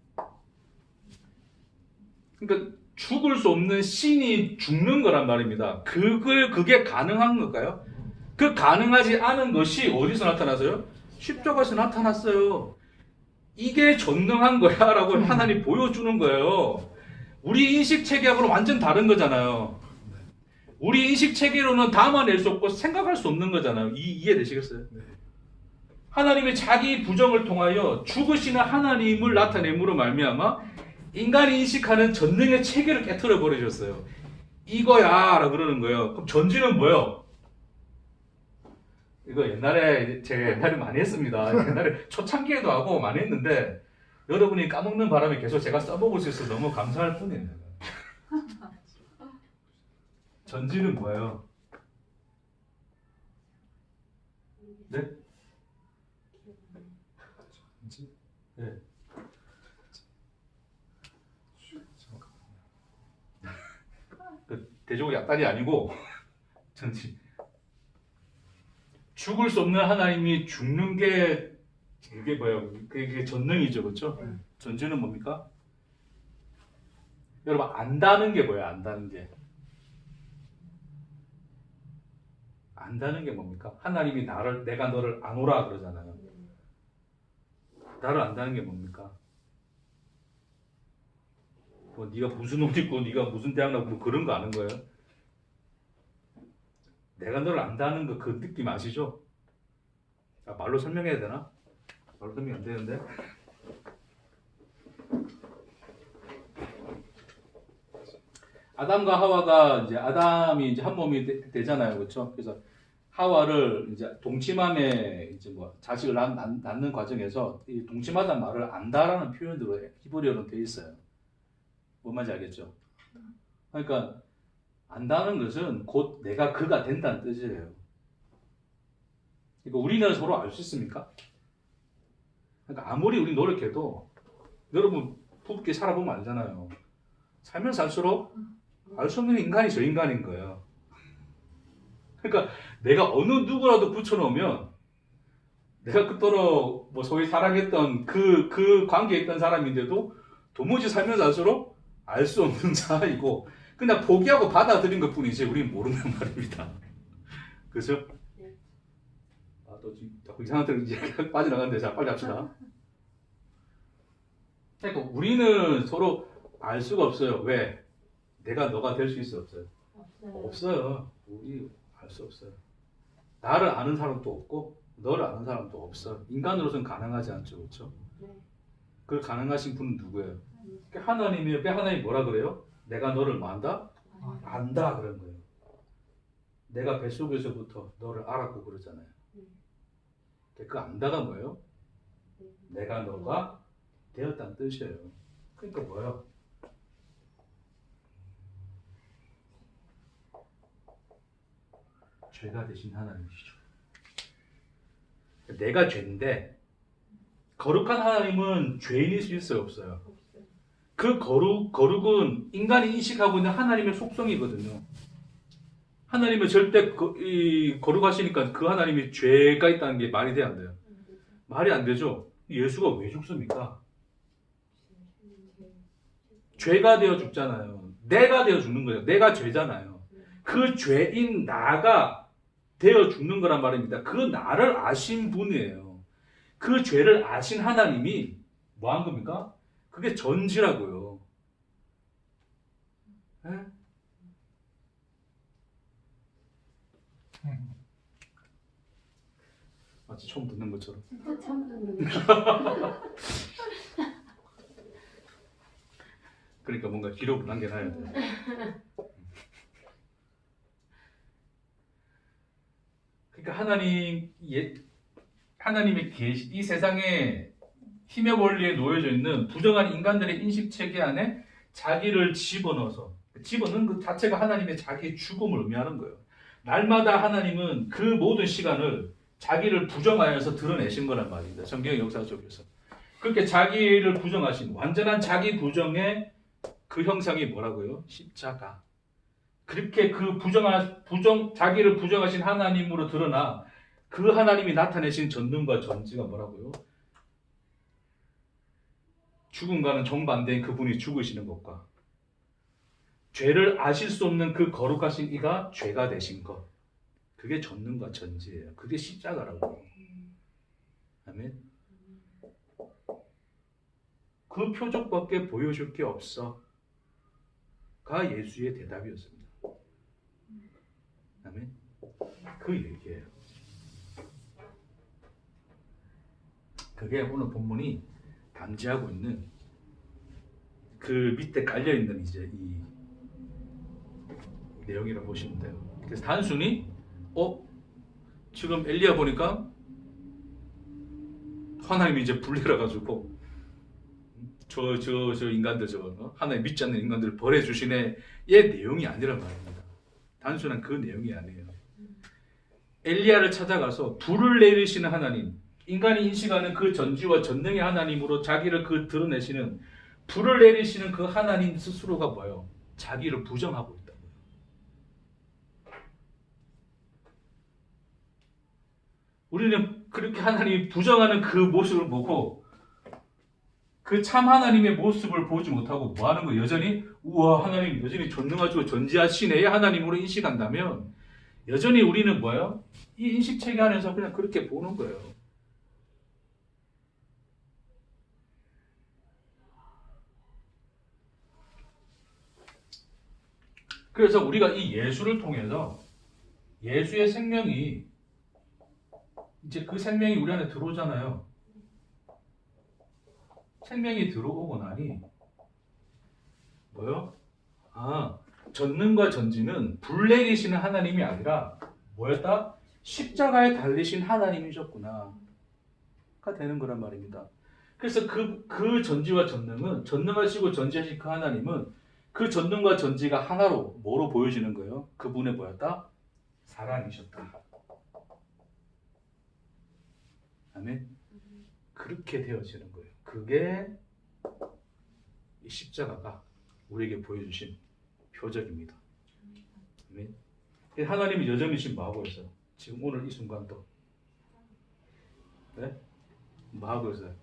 그러니까 죽을 수 없는 신이 죽는 거란 말입니다. 그게 가능한 걸까요? 그 가능하지 않은 것이 어디서 나타나서요? 십자가에서 나타났어요. 이게 전능한 거야 라고 하나님 보여주는 거예요. 우리 인식 체계하고는 완전 다른 거잖아요. 우리 인식 체계로는 담아낼 수 없고 생각할 수 없는 거잖아요. 이해되시겠어요? 하나님의 자기 부정을 통하여 죽으시는 하나님을 나타냄으로 말미암아 인간이 인식하는 전능의 체계를 깨트려 버리셨어요. 이거야 라고 그러는 거예요. 그럼 전지는 뭐예요? 이거 제가 옛날에 많이 했습니다. 옛날에 초창기에도 하고 많이 했는데 여러분이 까먹는 바람에 계속 제가 써먹을 수 있어서 너무 감사할 뿐이에요. 전지는 뭐예요? 네? 네. 그 대조고 약단이 아니고 전지. 죽을 수 없는 하나님이 죽는 게 그게 뭐예요? 그게 전능이죠, 그렇죠? 전지는 뭡니까? 여러분 안다는 게 뭐예요? 안다는 게. 안다는 게 뭡니까? 하나님이 내가 너를 아노라 그러잖아요. 나를 안다는 게 뭡니까? 뭐 네가 무슨 옷 입고 네가 무슨 대학 나고 뭐 그런 거 아는 거예요? 내가 너를 안다는 거 그 느낌 아시죠? 말로 설명해야 되나? 말로 설명이 안 되는데. 아담과 하와가 이제 아담이 이제 한 몸이 되잖아요, 그렇죠? 그래서 하와를 이제 동침함에 이제 뭐 자식을 낳는 과정에서 이 동침하다는 말을 안다라는 표현으로 히브리어로 되어 있어요. 뭔 말인지 알겠죠? 그러니까 안다는 것은 곧 내가 그가 된다는 뜻이에요. 그러니까 우리는 서로 알 수 있습니까? 그러니까 아무리 우리 노력해도 여러분 부부끼리 살아보면 알잖아요. 살면 살수록 알 수 없는 인간이 저 인간인 거예요. 그러니까 내가 어느 누구라도 붙여놓으면 내가 그토록 뭐 소위 사랑했던 그 관계에 있던 사람인데도 도무지 살면 살수록 알 수 없는 자이고 그냥 포기하고 받아들인 것 뿐이지 우리는 모르는 말입니다. 그죠? 또 자꾸 이상한 데로 이제 빠져나가는데 자 빨리 합시다. 그러니까 우리는 서로 알 수가 없어요. 왜? 내가 너가 될 수 있어 없어요? 없어요. 우리 알 수 없어요. 나를 아는 사람도 없고 너를 아는 사람도 없어. 인간으로서는 가능하지 않죠, 그렇죠? 그 가능하신 분은 누구예요? 하나님이에요. 하나님이 뭐라 그래요? 내가 너를 뭐 한다? 안다 그런 거예요. 내가 뱃속에서부터 너를 알았고 그러잖아요. 그 안다가 뭐예요? 내가 너가 되었다는 뜻이에요. 그러니까 뭐예요? 죄가 되신 하나님이시죠. 내가 죄인데 거룩한 하나님은 죄인일 수 있어요, 없어요? 그 거룩은 인간이 인식하고 있는 하나님의 속성이거든요. 하나님은 절대 거룩하시니까 그 하나님이 죄가 있다는 게 말이 돼야 안 돼요? 말이 안 되죠. 예수가 왜 죽습니까? 죄가 되어 죽잖아요. 내가 되어 죽는 거예요. 내가 죄잖아요. 그 죄인 나가 되어 죽는 거란 말입니다. 그 나를 아신 분이에요. 그 죄를 아신 하나님이 뭐 한 겁니까? 그게 전지라고요. 에? 마치 처음 듣는 것처럼. 진짜 처음 듣는 거. 그러니까 뭔가 기록을 남겨놔야 돼. 그러니까 하나님의 계시, 이 세상에 힘의 원리에 놓여져 있는 부정한 인간들의 인식 체계 안에 자기를 집어넣는 그 자체가 하나님의 자기의 죽음을 의미하는 거예요. 날마다 하나님은 그 모든 시간을 자기를 부정하여서 드러내신 거란 말입니다. 성경의 역사 속에서. 그렇게 자기를 부정하신 완전한 자기 부정의 그 형상이 뭐라고요? 십자가. 그렇게 그 자기를 부정하신 하나님으로 드러나 그 하나님이 나타내신 전능과 전지가 뭐라고요? 죽음과는 정반대인 그분이 죽으시는 것과 죄를 아실 수 없는 그 거룩하신 이가 죄가 되신 것. 그게 전능과 전지예요. 그게 십자가라고. 아멘. 그 표적밖에 보여줄 게 없어. 가 예수의 대답이었습니다. 아멘. 그 얘기예요. 그게 오늘 본문이 담지하고 있는 그 밑에 깔려 있는 이제 이 내용이라고 보시면 돼요. 그래서 단순히 지금 엘리야 보니까 하나님이 이제 불내려 가지고 저 인간들 하나님 믿지 않는 인간들을 벌해 주시네의 내용이 아니란 말입니다. 단순한 그 내용이 아니에요. 엘리야를 찾아가서 불을 내리시는 하나님, 인간이 인식하는 그 전지와 전능의 하나님으로 자기를 드러내시는 불을 내리시는 그 하나님 스스로가 뭐예요? 자기를 부정하고 있다고요. 우리는 그렇게 하나님이 부정하는 그 모습을 보고 그 참 하나님의 모습을 보지 못하고 뭐 하는 거예요? 여전히 우와 하나님 여전히 전능하시고 전지하시네 하나님으로 인식한다면 여전히 우리는 뭐예요? 이 인식체계 안에서 그냥 그렇게 보는 거예요. 그래서 우리가 이 예수를 통해서 예수의 생명이 이제 그 생명이 우리 안에 들어오잖아요. 생명이 들어오고 나니 뭐요? 전능과 전지는 불 내리시는 하나님이 아니라 뭐였다? 십자가에 달리신 하나님이셨구나 가 되는 거란 말입니다. 그래서 그 전지와 전능은 전능하시고 전지하신 그 하나님은 그 전능과 전지가 하나로 뭐로 보여지는 거예요? 그분의 뭐였다? 사랑이셨다. 아멘. 그렇게 되어지는 거예요. 그게 이 십자가가 우리에게 보여주신 표적입니다. 아멘. 하나님이 여전히 지금 뭐 하고 있어요? 지금 오늘 이 순간도 네? 뭐 하고 있어요?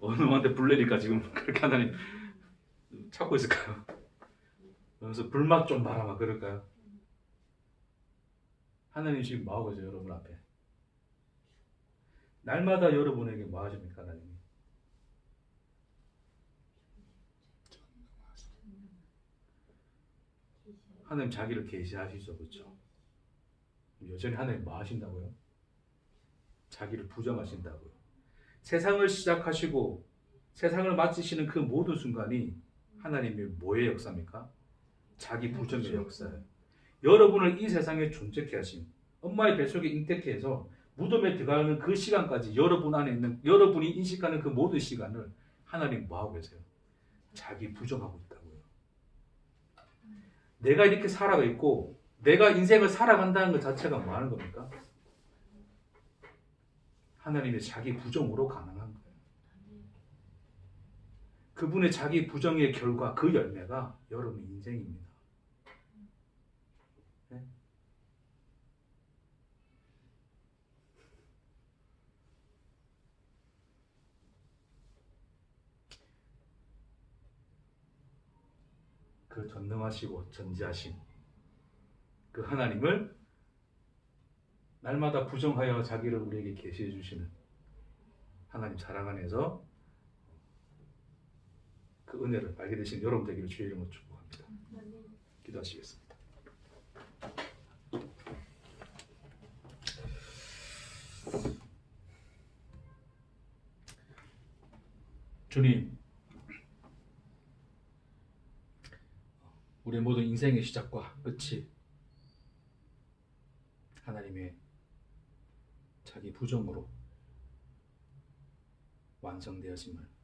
어느 놈한테 불 내릴까 지금 그렇게 하나님 찾고 있을까요? 그래서 불맛 좀 봐라 막 그럴까요? 하나님 지금 뭐 하고 있어요? 여러분 앞에 날마다 여러분에게 뭐 하십니까? 하나님이 하나님 자기를 계시하시죠. 그렇죠? 여전히 하나님 뭐 하신다고요? 자기를 부정하신다고요. 세상을 시작하시고 세상을 마치시는 그 모든 순간이 하나님의 뭐의 역사입니까? 자기 부정의 역사예요. 여러분을 이 세상에 존재케 하신 엄마의 뱃속에 잉태케 해서 무덤에 들어가는 그 시간까지 여러분 안에 있는 여러분이 인식하는 그 모든 시간을 하나님 뭐 하고 계세요? 자기 부정하고 있다고요. 내가 이렇게 살아가 있고 내가 인생을 살아간다는 것 자체가 뭐 하는 겁니까? 하나님의 자기 부정으로 가능한 거예요. 그분의 자기 부정의 결과, 그 열매가 여러분의 인생입니다. 네? 그 전능하시고 전지하신 그 하나님을 날마다 부정하여 자기를 우리에게 계시해 주시는 하나님 사랑 안에서 그 은혜를 알게 되신 여러분 되기를 주의 이름으로 축복합니다. 기도하시겠습니다. 주님, 우리의 모든 인생의 시작과 끝이 하나님의 자기 부정으로 완성되어짐을